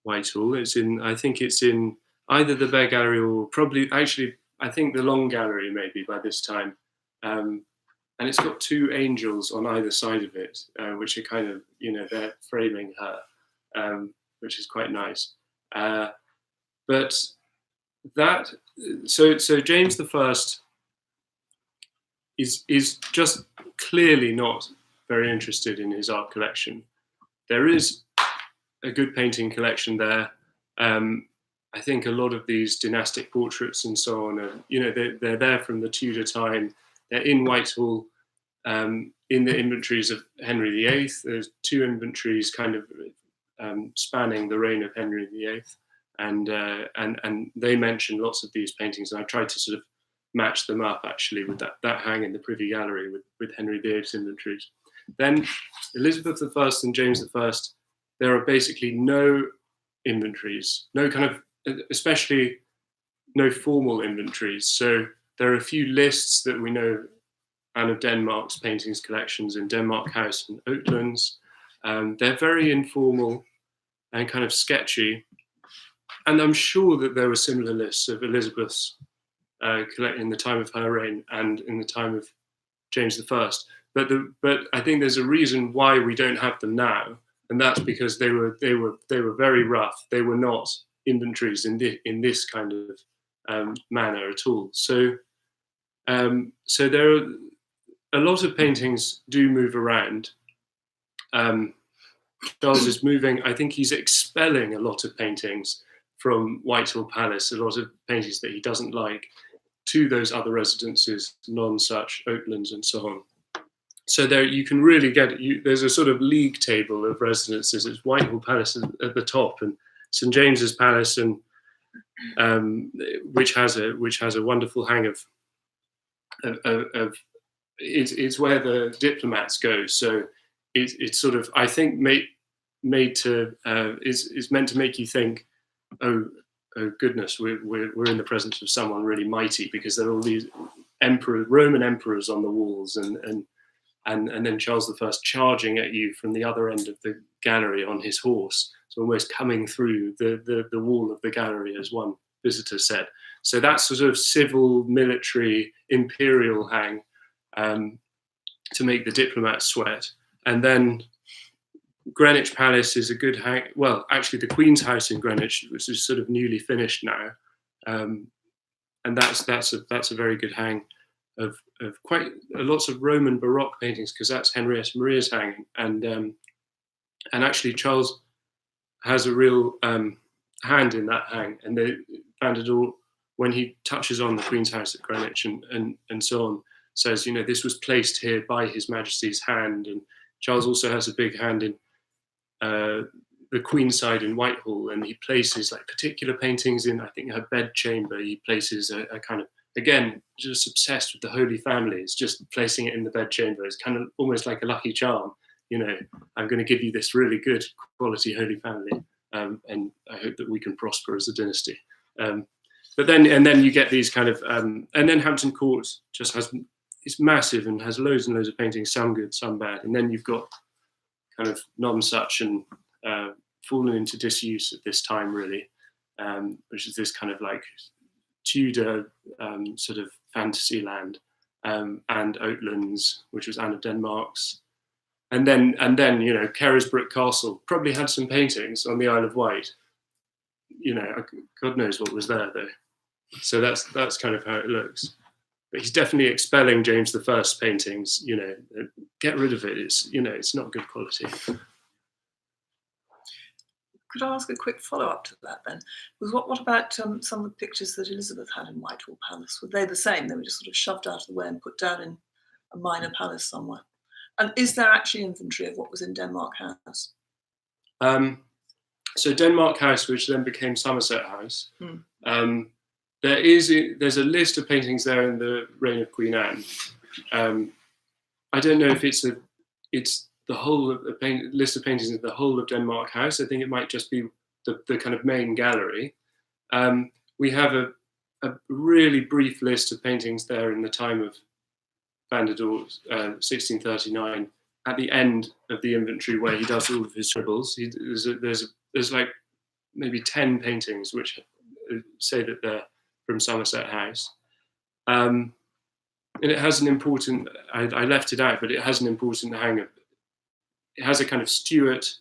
Whitehall. I think it's in either the Bear Gallery or probably actually. I think the Long Gallery maybe by this time. And it's got two angels on either side of it, which are kind of, they're framing her, which is quite nice. But that, so James I is just clearly not very interested in his art collection. There is a good painting collection there. I think a lot of these dynastic portraits and so on are, they're there from the Tudor time. They're in Whitehall, in the inventories of Henry VIII. There's two inventories kind of spanning the reign of Henry VIII, and they mention lots of these paintings. And I tried to sort of match them up actually with that hang in the Privy Gallery with Henry VIII's inventories. Then Elizabeth I and James I, there are basically no inventories, no kind of, especially no formal inventories. So there are a few lists that we know Anne of Denmark's paintings collections in Denmark House and Oatlands. They're very informal and kind of sketchy. And I'm sure that there were similar lists of Elizabeth's in the time of her reign and in the time of James I. But I think there's a reason why we don't have them now, and that's because they were very rough. They were not inventories in this kind of manner at all. So there are a lot of paintings do move around. Charles is moving. I think he's expelling a lot of paintings from Whitehall Palace, a lot of paintings that he doesn't like, to those other residences, non-such, Oatlands and so on. So there you can really get, there's a sort of league table of residences. It's Whitehall Palace at the top, and St James's Palace, and which has a wonderful hang of it's where the diplomats go. So it's sort of, I think, made to is meant to make you think, oh goodness, we're in the presence of someone really mighty, because there are all these Roman emperors on the walls, and then Charles I charging at you from the other end of the gallery on his horse, so almost coming through the wall of the gallery, as one visitor said. So that's sort of civil, military, imperial hang to make the diplomats sweat. And then Greenwich Palace is a good hang. Well, actually, the Queen's house in Greenwich, which is sort of newly finished now, and that's a very good hang of quite lots of Roman Baroque paintings, because that's Henrietta Maria's hanging, and actually Charles has a real hand in that hang, and they found it all when he touches on the Queen's house at Greenwich and so on. Says, this was placed here by His Majesty's hand, and Charles also has a big hand in the Queen's side in Whitehall, and he places like particular paintings in, I think, her bedchamber. He places a kind of, again, just obsessed with the Holy Family. It's just placing it in the bedchamber. It's kind of almost like a lucky charm. I'm going to give you this really good quality Holy Family, and I hope that we can prosper as a dynasty. But then you get these kind of, and then Hampton Court just has it's massive and has loads and loads of paintings, some good, some bad. And then you've got kind of non-such and fallen into disuse at this time, really, which is this kind of like Tudor sort of fantasy land, and Oatlands, which was Anne of Denmark's. And then, you know, Carisbrooke Castle probably had some paintings on the Isle of Wight. You know, God knows what was there though. So that's kind of how it looks. But he's definitely expelling James I's paintings. You know, get rid of it. It's, you know, it's not good quality. Could I ask a quick follow-up to that then? What about some of the pictures that Elizabeth had in Whitehall Palace? Were they the same? They were just sort of shoved out of the way and put down in a minor palace somewhere? And is there actually inventory of what was in Denmark House? So Denmark House, which then became Somerset House, there's a list of paintings there in the reign of Queen Anne. I don't know if it's the whole of the list of paintings of the whole of Denmark House. I think it might just be the kind of main gallery. We have a really brief list of paintings there in the time of Van der Doort, 1639, at the end of the inventory where he does all of his scribbles. There's like maybe 10 paintings which say that they're from Somerset House. And it has an important, I left it out, but it has an important hang-up. It has a kind of Stuart,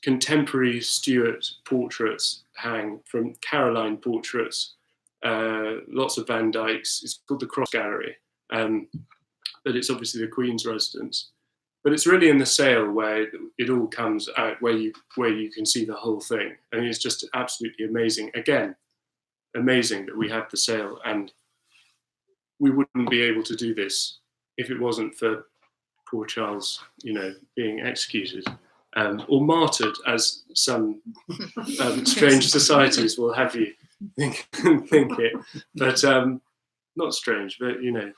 contemporary Stuart portraits hang from Caroline portraits, lots of Van Dycks. It's called the Cross Gallery, but it's obviously the Queen's residence. But it's really in the sale where it all comes out, where you can see the whole thing. I mean, it's just absolutely amazing. Again, amazing that we have the sale, and we wouldn't be able to do this if it wasn't for poor Charles, you know, being executed or martyred, as some strange societies will have you think it. But not strange, but you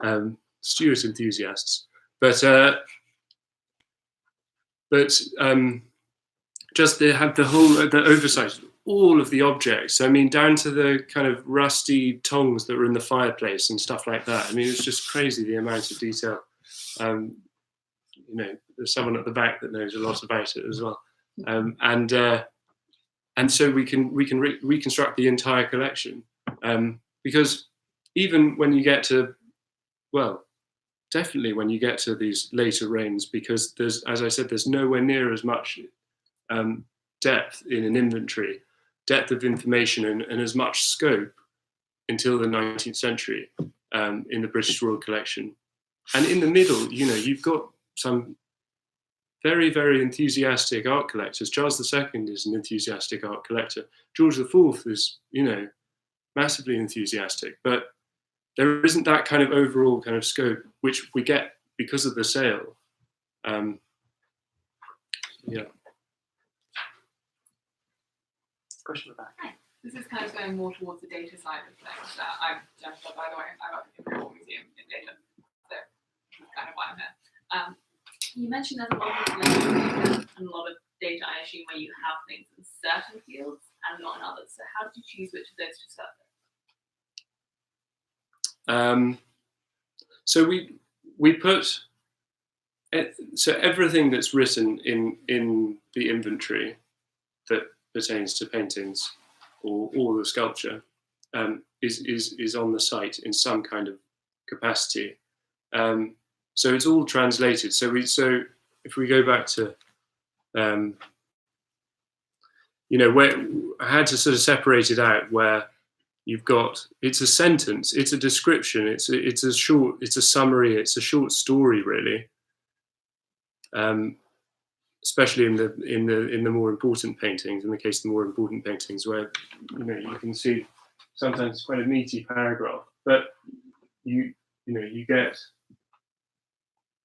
know, Stuart enthusiasts. But just they have the oversight of all of the objects. I mean, down to the kind of rusty tongs that were in the fireplace and stuff like that. I mean, it's just crazy the amount of detail. You know, there's someone at the back that knows a lot about it as well, and so we can reconstruct the entire collection, because even when you get to, well, definitely when you get to these later reigns, because there's, as I said, there's nowhere near as much depth in an inventory, depth of information, and as much scope until the 19th century in the British Royal Collection. And in the middle, you know, you've got some very, very enthusiastic art collectors. Charles II is an enthusiastic art collector. George IV is, you know, massively enthusiastic. But there isn't that kind of overall kind of scope, which we get because of the sale. Yeah. Question at the back. Hi. This is kind of going more towards the data side of things. I'm Jennifer, by the way. I work at the Royal Museum in data. So that's kind of why I'm here. You mentioned there's a lot of data and a lot of data, I assume, where you have things in certain fields and not in others. So how did you choose which of those to start with? So we put so everything that's written in the inventory that pertains to paintings or the sculpture is on the site in some kind of capacity. So it's all translated. So if we go back to you know, where I had to sort of separate it out, where you've got, it's a sentence, it's a description, it's a summary, it's a short story really. Especially in the more important paintings, in the case of the more important paintings, where you know you can see sometimes quite a meaty paragraph, but you get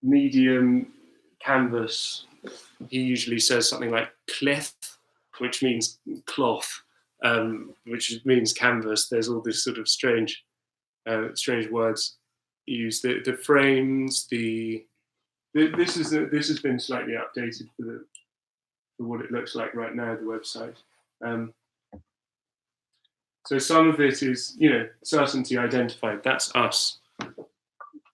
medium canvas. He usually says something like cleth, which means cloth, which means canvas. There's all this sort of strange words used. The frames, this has been slightly updated for what it looks like right now, the website. So some of it is, you know, certainty identified. That's us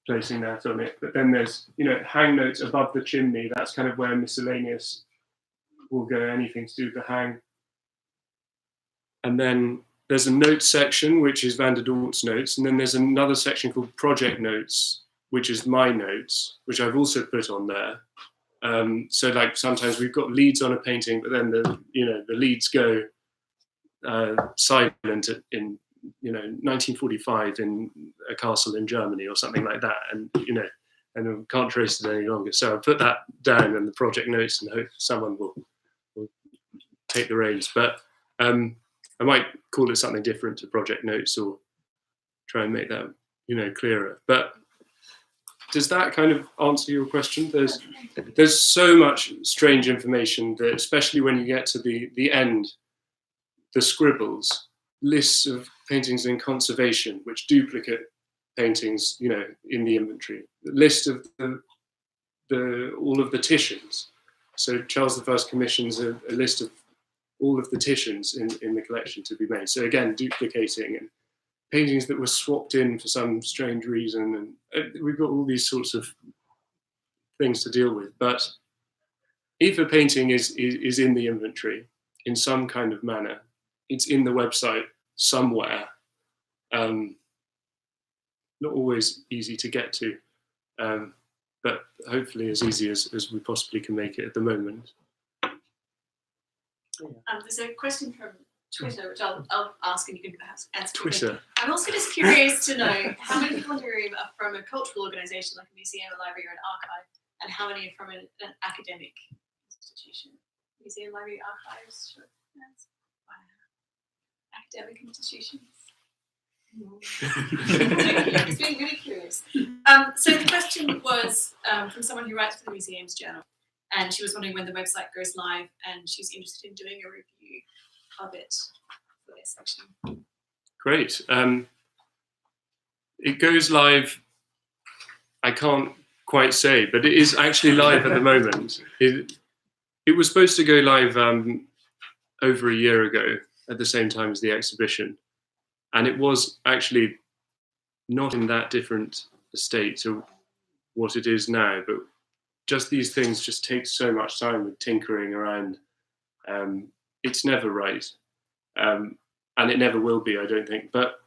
placing that on it. But then there's, you know, hang notes above the chimney. That's kind of where miscellaneous will go, anything to do with the hang. And then there's a notes section, which is Van der Doort's notes. And then there's another section called project notes, which is my notes, which I've also put on there. So like sometimes we've got leads on a painting, but then the leads go silent in 1945 in a castle in Germany or something like that, and and we can't trace it any longer. So I put that down in the project notes and hope someone will take the reins. But I might call it something different to project notes or try and make that clearer. But does that kind of answer your question? There's so much strange information that, especially when you get to the end, the scribbles, lists of paintings in conservation which duplicate paintings, in the inventory. The list of all of the Titians. So Charles I commissions a list of all of the Titians in the collection to be made. So again, duplicating, and paintings that were swapped in for some strange reason, and we've got all these sorts of things to deal with. But if a painting is in the inventory in some kind of manner, it's in the website somewhere. Not always easy to get to, but hopefully as easy as we possibly can make it at the moment. There's a question from Twitter, which I'll ask, and you can perhaps answer. Twitter. I'm also just curious to know how many people in the room are from a cultural organisation like a museum, a library, or an archive, and how many are from an academic institution? Museum, library, archives, sure. Yes. Wow. Academic institutions. Just being really curious. So the question was from someone who writes for the Museum's Journal, and she was wondering when the website goes live, and she's interested in doing a review of it for this section. Great. It goes live, I can't quite say, but it is actually live at the moment. It was supposed to go live over a year ago at the same time as the exhibition. And it was actually not in that different a state to what it is now, but just these things just take so much time with tinkering around. It's never right. And it never will be, I don't think. But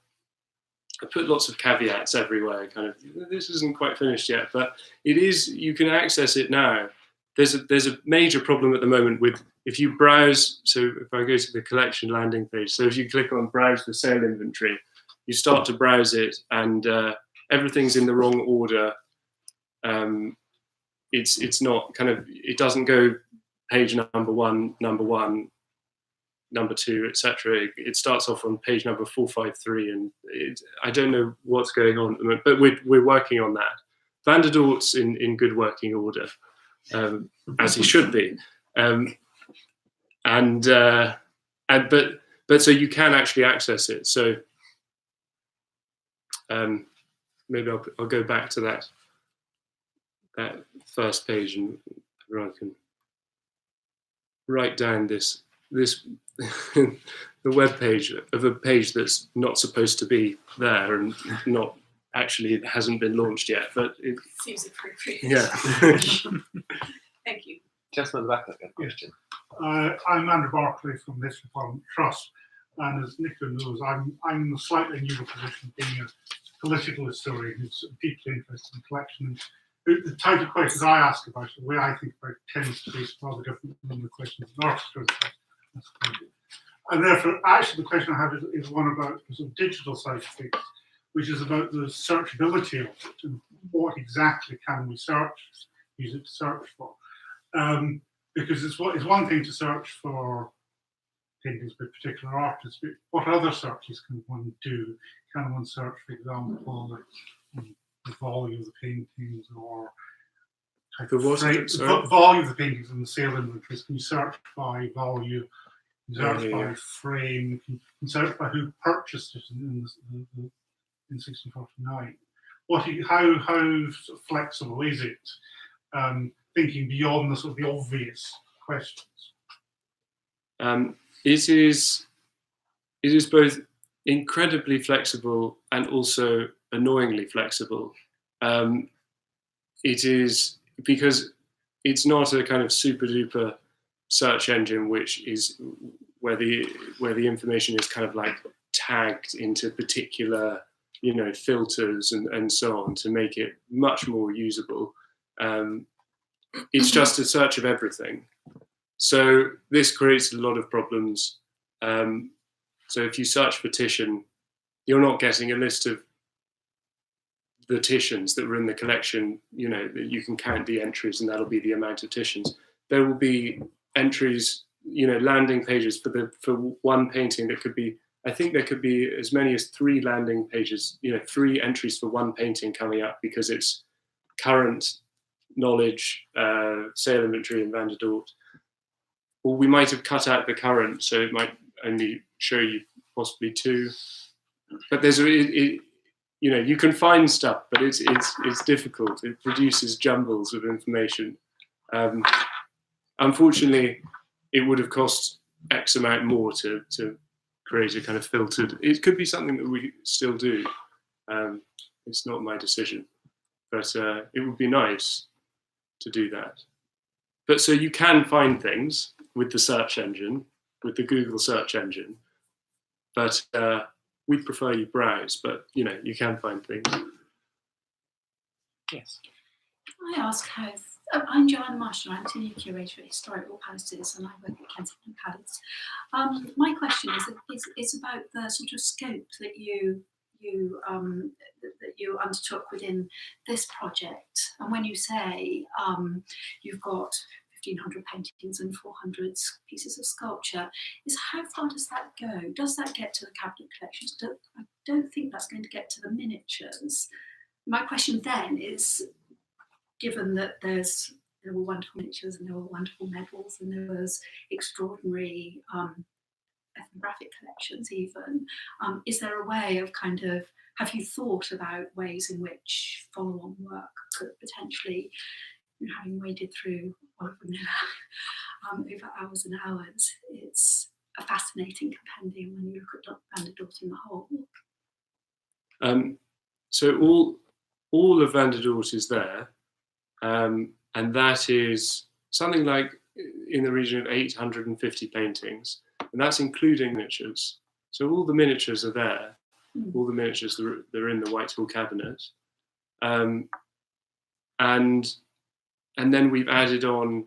I put lots of caveats everywhere, kind of, this isn't quite finished yet, but it is, you can access it now. There's a major problem at the moment with, if you browse, so if I go to the collection landing page, so if you click on browse the sale inventory, you start to browse it, and everything's in the wrong order. It's not kind of, it doesn't go page number one, number two, etc. It starts off on page number 453, and I don't know what's going on at the moment, but we're working on that. Van der Doort's in good working order, as he should be. But so you can actually access it. So maybe I'll go back to that first page, and everyone can write down this the web page of a page that's not supposed to be there, and not actually, it hasn't been launched yet, but it seems appropriate. Yeah. Thank you. Gentleman at the back, I've got a question. I'm Andrew Barclay from the History Parliament Trust, and as Niko knows, I'm in a slightly newer position, being a political historian who's deeply interested in collection. And the type of questions I ask about, the way I think about it, tends to be rather different than the questions an artist has. And therefore, actually, the question I have is one about the sort of digital side of things, which is about the searchability of it, and what exactly can we use it to search for. Because it's one thing to search for paintings by particular artists, but what other searches can one do? Can one search, for example, like the volume of the paintings, or The volume of the paintings in the sale inventories? Can you search by volume? Can you search by frame? Can you search by who purchased it in 1649? How sort of flexible is it? Thinking beyond the sort of the obvious questions. It is both incredibly flexible and also annoyingly flexible. It is because it's not a kind of super duper search engine, which is where the information is kind of like tagged into particular, you know, filters and so on to make it much more usable. It's just a search of everything. So this creates a lot of problems. So if you search for Titian, you're not getting a list of the Titians that were in the collection, you know, that you can count the entries and that'll be the amount of Titians. There will be entries, you know, landing pages for one painting that could be, I think there could be as many as 3 landing pages, you know, 3 entries for one painting coming up because it's current knowledge, sale inventory in Van der Doort. Or we might have cut out the current, so it might only show you possibly 2. But there's you know, you can find stuff, but it's difficult. It produces jumbles of information. Unfortunately, it would have cost X amount more to create a kind of filtered. It could be something that we still do. It's not my decision, but it would be nice to do that. But so you can find things with the search engine, with the Google search engine, but we prefer you browse, but you know, you can find things. Yes. I ask how, I'm Joanna Marshall, I'm Senior Curator at Historical Palaces and I work at Kensington Palace. My question is about the sort of scope that you undertook within this project. And when you say you've got 1,500 paintings and 400 pieces of sculpture, is how far does that go? Does that get to the cabinet collections? I don't think that's going to get to the miniatures. My question then is, given that there were wonderful miniatures and there were wonderful medals and there was extraordinary ethnographic collections even, is there a way of kind of, have you thought about ways in which follow-on work could potentially, you know, having waded through all of Manila over hours and hours, it's a fascinating compendium when you look at Van der Doort in the whole. So all of Van der Doort is there, and that is something like in the region of 850 paintings, and that's including miniatures. So all the miniatures are there, all the miniatures that are in the Whitehall cabinet, and then we've added on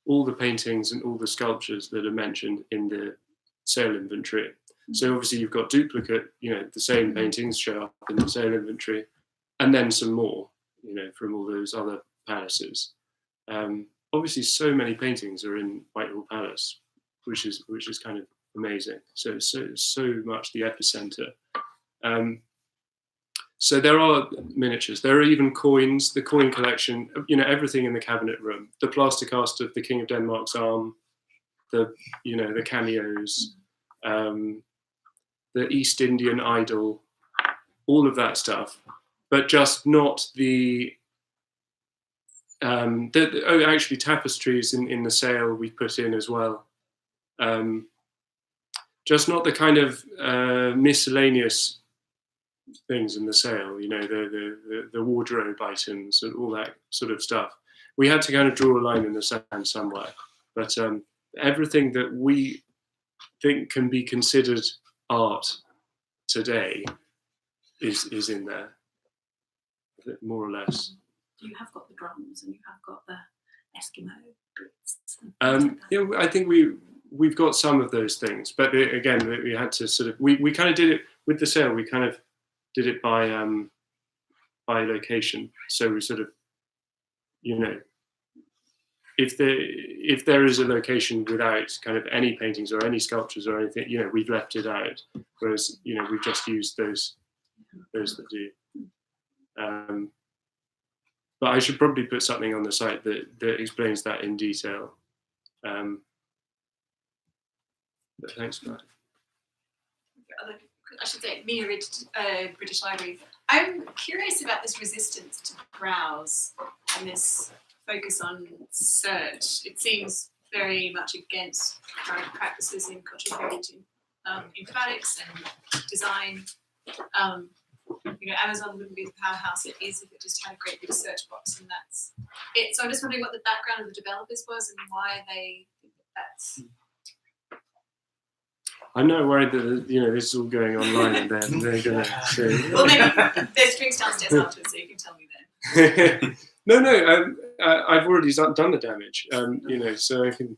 all the paintings and all the sculptures that are mentioned in the sale inventory. So obviously you've got duplicate, you know, the same paintings show up in the sale inventory, and then some more, you know, from all those other palaces. Obviously so many paintings are in Whitehall Palace, which is kind of amazing. So much the epicenter. So there are miniatures. There are even coins, the coin collection, you know, everything in the cabinet room. The plaster cast of the King of Denmark's arm, the cameos, the East Indian idol, all of that stuff, but just not actually tapestries in the sale we put in as well. Just not the kind of miscellaneous things in the sale, you know, the wardrobe items and all that sort of stuff. We had to kind of draw a line in the sand somewhere, but everything that we think can be considered art today is in there, more or less. You have got the drums and you have got the Eskimo boots. Yeah, I think we've got some of those things, but again, we had to sort of we kind of did it with the sale. We kind of did it by location. So we sort of, you know, if there is a location without kind of any paintings or any sculptures or anything, you know, we've left it out. Whereas, you know, we've just used those that do. But I should probably put something on the site that explains that in detail. But thanks for that. I should say, Mia British Library. I'm curious about this resistance to browse and this focus on search. It seems very much against current practices in cultural heritage informatics and design. Amazon wouldn't be the powerhouse it is if it just had a great big search box, and that's it. So I'm just wondering what the background of the developers was and why they think that's. I'm not worried that this is all going online and they're going to say. Well, maybe there's drinks downstairs afterwards, so you can tell me then. No. I've already done the damage. So I can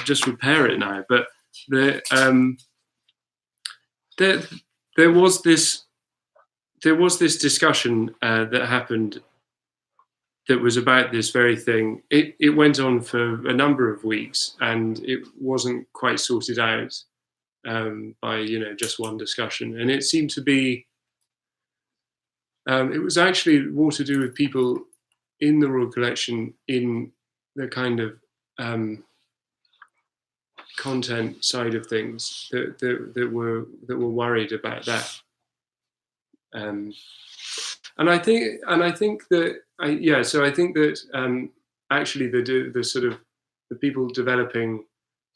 just repair it now. But there was this discussion that happened that was about this very thing. It went on for a number of weeks, and it wasn't quite sorted out by just one discussion. And it seemed to be it was actually more to do with people in the Royal Collection in the kind of content side of things that were worried about that. And I think that actually the sort of the people developing,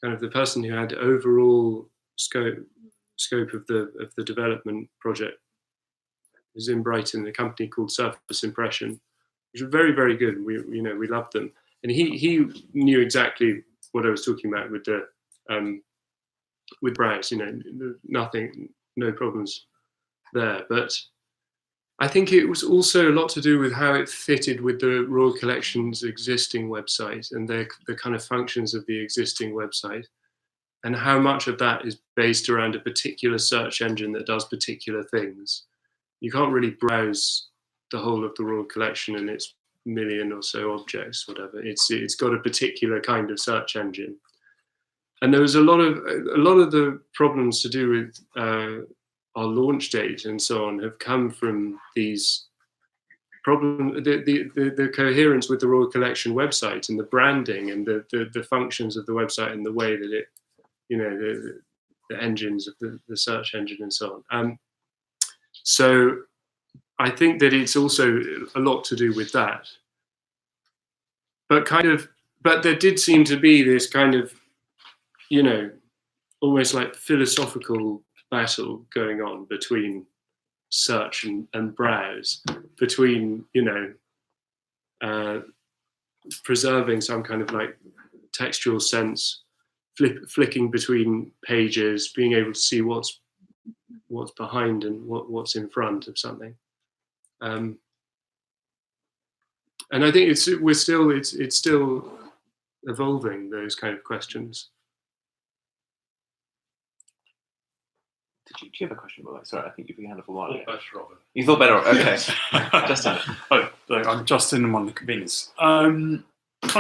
kind of the person who had overall scope of the development project was in Brighton, a company called Surface Impression, which was very, very good. We loved them, and he knew exactly what I was talking about with the with Browse. Nothing, no problems there. But I think it was also a lot to do with how it fitted with the Royal Collection's existing website and the kind of functions of the existing website, and how much of that is based around a particular search engine that does particular things. You can't really browse the whole of the Royal Collection and its million or so objects, whatever. It's got a particular kind of search engine, and there was a lot of the problems to do with our launch date and so on have come from these problems, the coherence with the Royal Collection website and the branding and the functions of the website and the way that it, the engines of the search engine and so on. So I think that it's also a lot to do with that. But there did seem to be this kind of, almost like philosophical battle going on between search and browse, between, preserving some kind of like textual sense, flicking between pages, being able to see what's behind and what's in front of something. And I think it's still evolving, those kind of questions. Do you have a question, Malet? Sorry, I think you've been hand up a while ago. Robert. You thought better. Okay, Justin. Hi, I'm Justin. I'm one of the conveners. Kind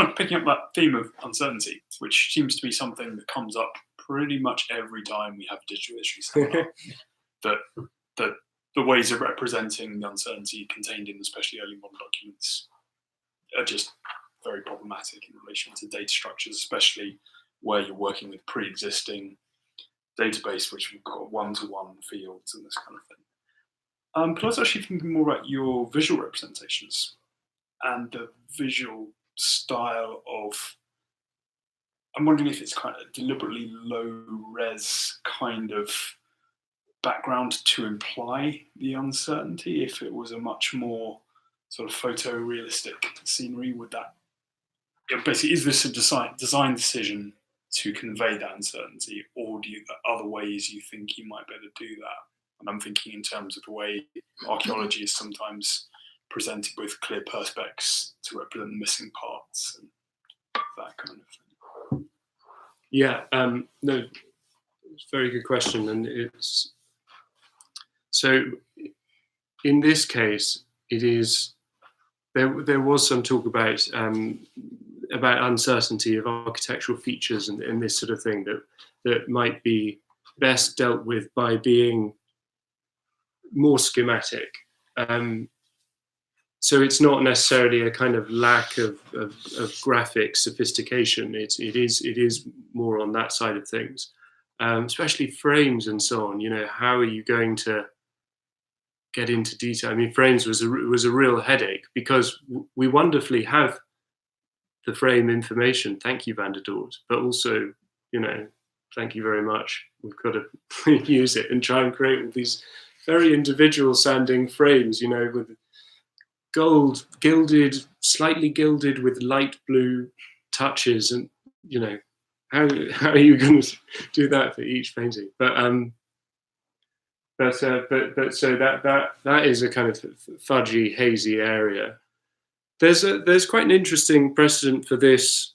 of picking up that theme of uncertainty, which seems to be something that comes up pretty much every time we have a digital history seminar. that the ways of representing the uncertainty contained in especially early modern documents are just very problematic in relation to data structures, especially where you're working with pre-existing database, which we've got one-to-one fields and this kind of thing. But I was actually thinking more about your visual representations and the visual style of, I'm wondering if it's kind of deliberately low-res kind of background to imply the uncertainty. If it was a much more sort of photorealistic scenery, would that, basically, is this a design decision to convey that uncertainty, or do you other ways you think you might better do that? And I'm thinking in terms of the way archaeology is sometimes presented with clear perspex to represent the missing parts and that kind of thing. Yeah, no, it's a very good question, and it's so. In this case, it is there was some talk about uncertainty of architectural features and this sort of thing that might be best dealt with by being more schematic. So it's not necessarily a kind of lack of graphic sophistication. It is more on that side of things, especially frames and so on. How are you going to get into detail? I mean, frames was a real headache because we wonderfully have the frame information. Thank you, Van der Doort. But also, thank you very much. We've got to use it and try and create all these very individual sounding frames, you know, with gold, gilded, slightly gilded with light blue touches. And, you know, how are you going to do that for each painting? But so that is a kind of fudgy, hazy area. There's quite an interesting precedent for this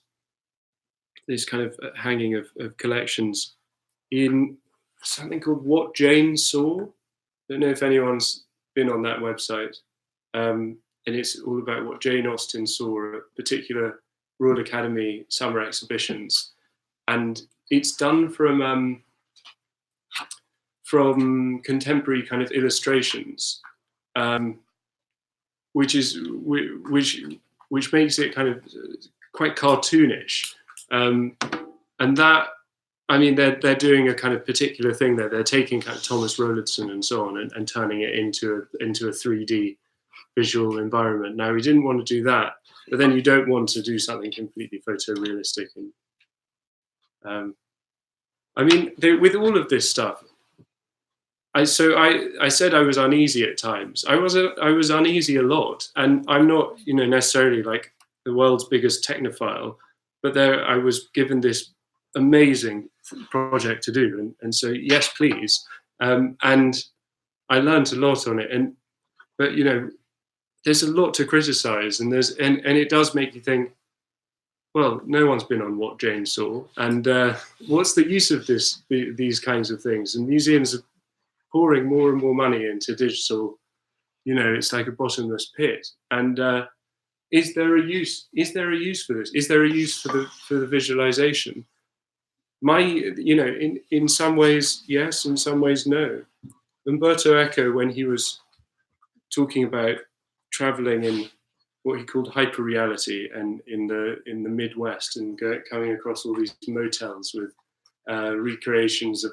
kind of hanging of collections in something called What Jane Saw. I don't know if anyone's been on that website. And it's all about what Jane Austen saw at particular Royal Academy summer exhibitions. And it's done from contemporary kind of illustrations, which makes it kind of quite cartoonish. And that, I mean, they're doing a kind of particular thing there. They're taking kind of Thomas Rowlandson and so on and turning it into a 3D visual environment. Now, we didn't want to do that, but then you don't want to do something completely photorealistic. And I mean, with all of this stuff, I said I was uneasy at times. I was uneasy a lot, and I'm not, you know, necessarily like the world's biggest technophile, but there I was given this amazing project to do, and so yes, please. And I learned a lot on it, but you know, there's a lot to criticize, and it does make you think, well, no one's been on What Jane Saw, and what's the use of these kinds of things? And museums are pouring more and more money into digital. You know, it's like a bottomless pit. And is there a use for this? Is there a use for the visualization? You know, in some ways yes, in some ways no. Umberto Eco, when he was talking about traveling in what he called hyperreality and in the Midwest and coming across all these motels with recreations of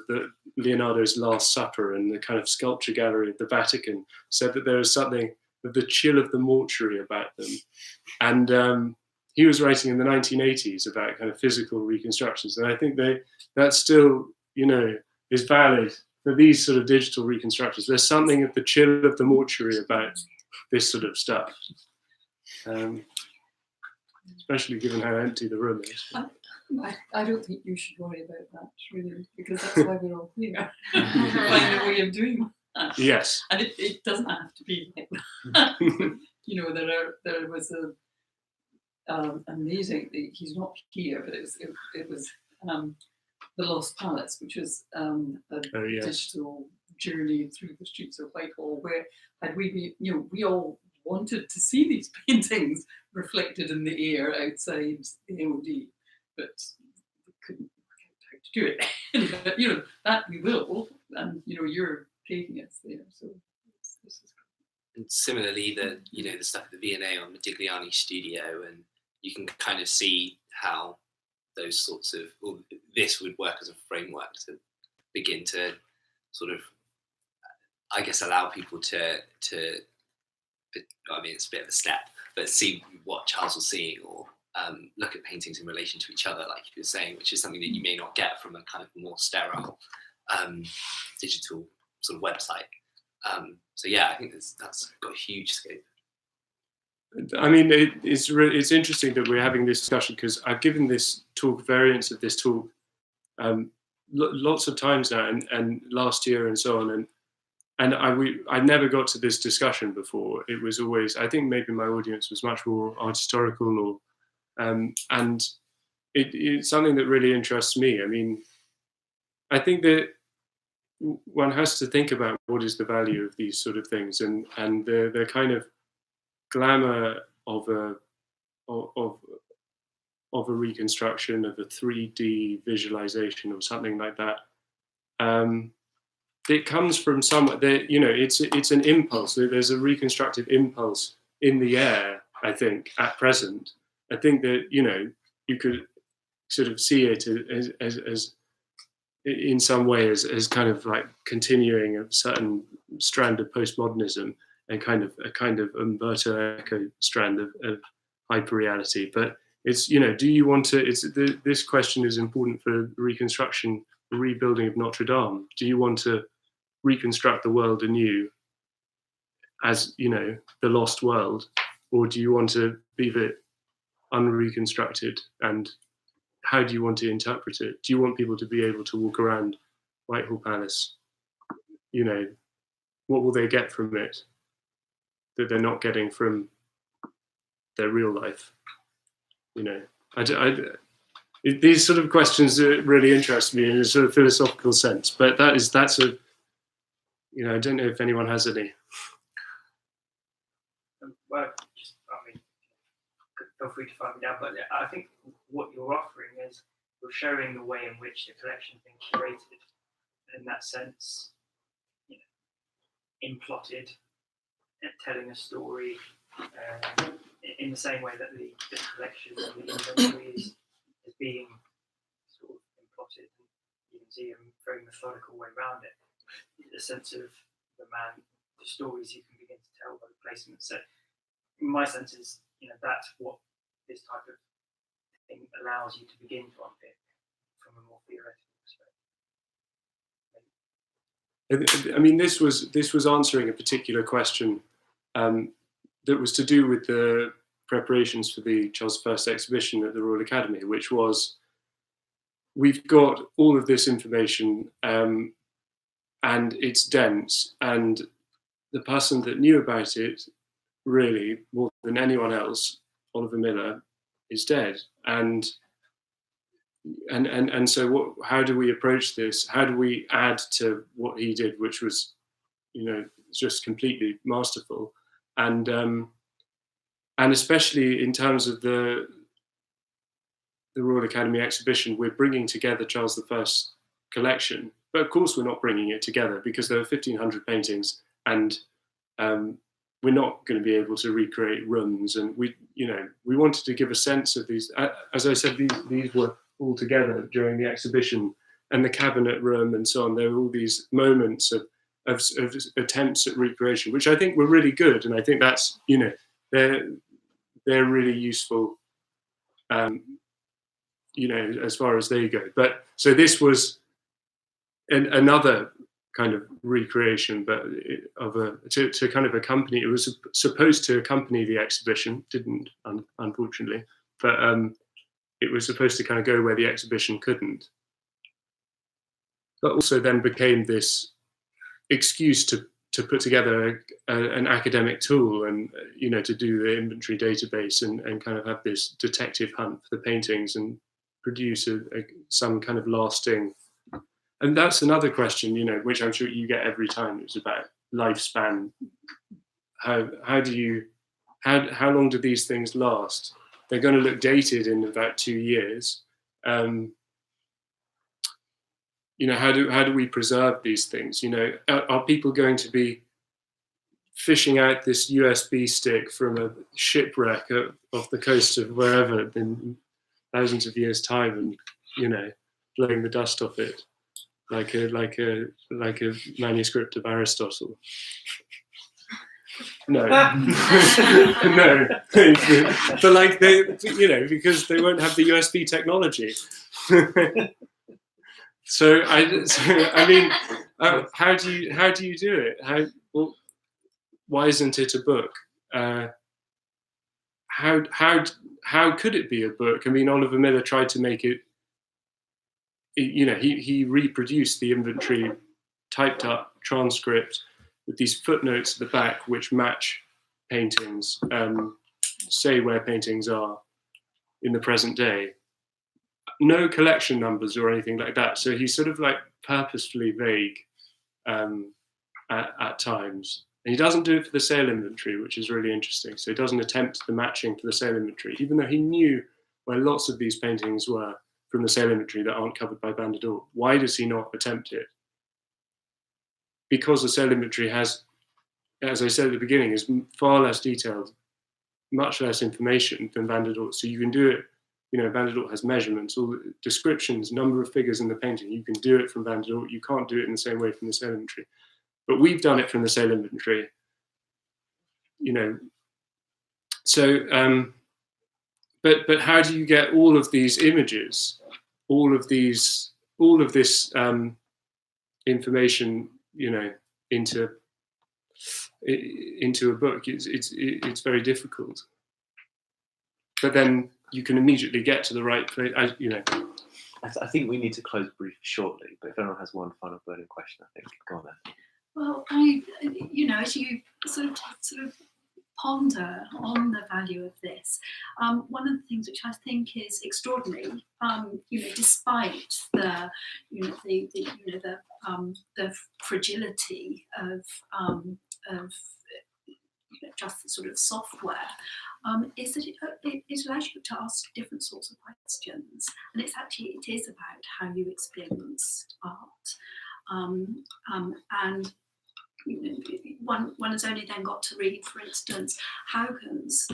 Leonardo's Last Supper and the kind of sculpture gallery of the Vatican, said that there was something of the chill of the mortuary about them. And he was writing in the 1980s about kind of physical reconstructions. And I think that still, you know, is valid for these sort of digital reconstructions. There's something of the chill of the mortuary about this sort of stuff. Especially given how empty the room is. I don't think you should worry about that, really, because that's why we're all here. Find a way of doing that. Yes. And it doesn't have to be like that. You know, there was amazing, he's not here, but it was The Lost Palace, which was digital journey through the streets of Whitehall, where we all wanted to see these paintings reflected in the air outside the MOD, but we couldn't work out how to do it. But you know, that we will, and you know, you're taking us there, so this is great. And similarly, the stuff at the V&A on Modigliani Studio, and you can kind of see how those sorts of, well, this would work as a framework to begin to sort of, I guess, allow people to I mean, it's a bit of a step, but see what Charles was seeing, or look at paintings in relation to each other, like you were saying, which is something that you may not get from a kind of more sterile digital sort of website. So yeah, I think that's got a huge scope. I mean, it's interesting that we're having this discussion, because I've given this talk, variants of this talk, lots of times now, and last year and so on, and I never got to this discussion before. It was always, I think maybe my audience was much more art historical, or and it's something that really interests me. I mean, I think that one has to think about what is the value of these sort of things, and the kind of glamour of a reconstruction, of a 3D visualization or something like that. It comes from somewhere. You know, it's an impulse. There's a reconstructive impulse in the air, I think, at present. I think that, you know, you could sort of see it as in some way as kind of like continuing a certain strand of postmodernism, and kind of a Umberto Eco strand of hyperreality. But it's, you know, do you want to? This question is important for reconstruction a rebuilding of Notre Dame? Do you want to reconstruct the world anew as, you know, the lost world, or do you want to leave it unreconstructed? And how do you want to interpret it? Do you want people to be able to walk around Whitehall Palace? You know, what will they get from it that they're not getting from their real life? You know, these sort of questions really interest me in a sort of philosophical sense, but that's a, you know, I don't know if anyone has any. Well, just, I mean, feel free to find me down, but I think what you're offering is you're showing the way in which the collection's been curated. In that sense, you know, implotted, telling a story in the same way that the collection and the inventory is being sort of implotted. You can see a very methodical way around it. The sense of the man, the stories you can begin to tell by the placement. So, my sense is, you know, that's what this type of thing allows you to begin to unpick from a more theoretical perspective. I mean, this was answering a particular question that was to do with the preparations for the Charles I exhibition at the Royal Academy, which was, we've got all of this information and it's dense, and the person that knew about it really more than anyone else, Oliver Miller, is dead. And so how do we approach this? How do we add to what he did, which was, you know, just completely masterful? And especially in terms of the Royal Academy exhibition, we're bringing together Charles I collection, but of course we're not bringing it together because there are 1,500 paintings, and we're not going to be able to recreate rooms. And we wanted to give a sense of these. As I said, these were all together during the exhibition, and the cabinet room and so on. There were all these moments of attempts at recreation, which I think were really good, and I think that's, you know, they're really useful, you know, as far as they go. But so this was another kind of recreation, but to kind of accompany. It was supposed to accompany the exhibition, didn't, unfortunately, but it was supposed to kind of go where the exhibition couldn't. But also then became this excuse to put together an academic tool, and, you know, to do the inventory database and kind of have this detective hunt for the paintings and produce some kind of lasting. And that's another question, you know, which I'm sure you get every time. It's about lifespan. How long do these things last? They're going to look dated in about 2 years. You know, how do we preserve these things? You know, are people going to be fishing out this USB stick from a shipwreck off the coast of wherever in thousands of years' time, and, you know, blowing the dust off it like a manuscript of Aristotle? No, no. But like they, you know, because they won't have the USB technology. So I mean, how do you do it? Why isn't it a book? How could it be a book? I mean, Oliver Miller tried to make it. You know, he reproduced the inventory, typed up transcript with these footnotes at the back which match paintings, say where paintings are in the present day. No collection numbers or anything like that. So he's sort of like purposefully vague at times. And he doesn't do it for the sale inventory, which is really interesting. So he doesn't attempt the matching for the sale inventory, even though he knew where lots of these paintings were from the sale inventory that aren't covered by Van der Doort. Why does he not attempt it? Because the sale inventory has, as I said at the beginning, is far less detailed, much less information than Van der Doort. So you can do it, you know, Van der Doort has measurements, all the descriptions, number of figures in the painting. You can do it from Van der Doort. You can't do it in the same way from the sale inventory. But we've done it from the sale inventory, you know. So, but how do you get all of these images, all of these all of this information, into a book, it's very difficult. But then you can immediately get to the right place. I think we need to close brief shortly, but if anyone has one final burning question, I think, go on then. Well, as you sort of ponder on the value of this, one of the things which I think is extraordinary, despite the fragility of just the sort of software, is that it allows you to ask different sorts of questions, and it is about how you experience art, and one has only then got to read, for instance, Haugen's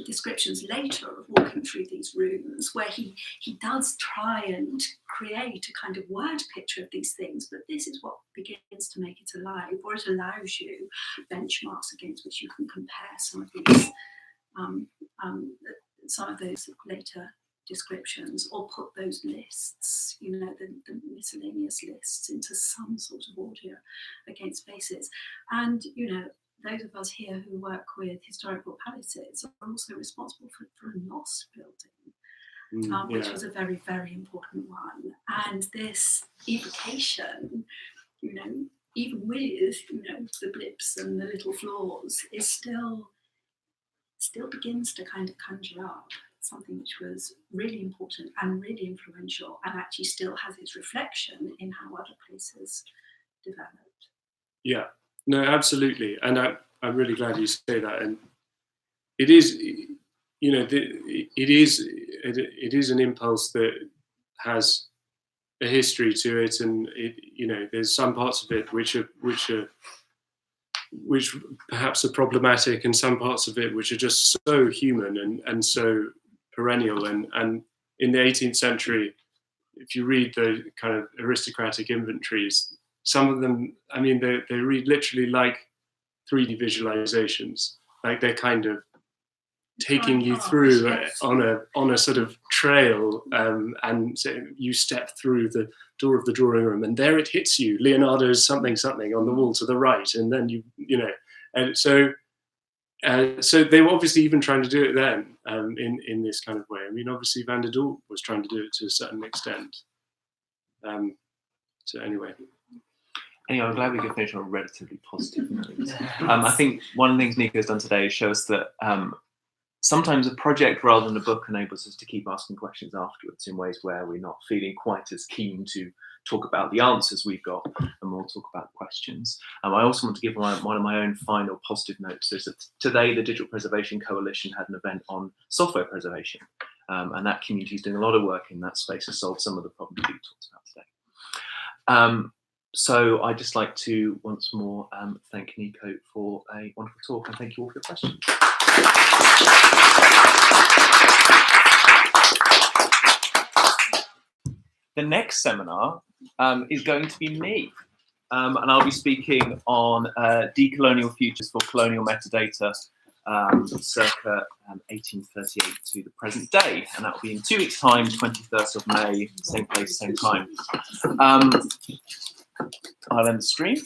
descriptions later of walking through these rooms, where he does try and create a kind of word picture of these things, but this is what begins to make it alive, or it allows you benchmarks against which you can compare some of these some of those later descriptions, or put those lists, the miscellaneous lists, into some sort of order against bases. And those of us here who work with historical palaces are also responsible for a NOS building, which was a very, very important one. And this evocation, even with the blips and the little flaws, is still begins to kind of conjure up something which was really important and really influential, and actually still has its reflection in how other places developed. Yeah, no, absolutely, and I'm really glad you say that. And it is, it is an impulse that has a history to it, and there's some parts of it which perhaps are problematic, and some parts of it which are just so human and so perennial. And in the 18th century, if you read the kind of aristocratic inventories, some of them, they read literally like 3D visualizations. Like they're kind of taking you through on a sort of trail, and so you step through the door of the drawing room, and there it hits you, Leonardo's something on the wall to the right, and then and so they were obviously even trying to do it then, in this kind of way. Obviously Van der Doort was trying to do it to a certain extent. So anyway, I'm glad we could finish on a relatively positive note. I think one of the things Niko has done today is show us that sometimes a project rather than a book enables us to keep asking questions afterwards in ways where we're not feeling quite as keen to talk about the answers we've got, and we'll talk about the questions. I also want to give one of my own final positive notes is that today the Digital Preservation Coalition had an event on software preservation, and that community is doing a lot of work in that space to solve some of the problems we talked about today. So I'd just like to once more thank Niko for a wonderful talk, and thank you all for your questions. The next seminar is going to be me, and I'll be speaking on decolonial futures for colonial metadata circa 1838 to the present day, and that will be in 2 weeks' time, 21st of May, same place, same time. I'll end the stream.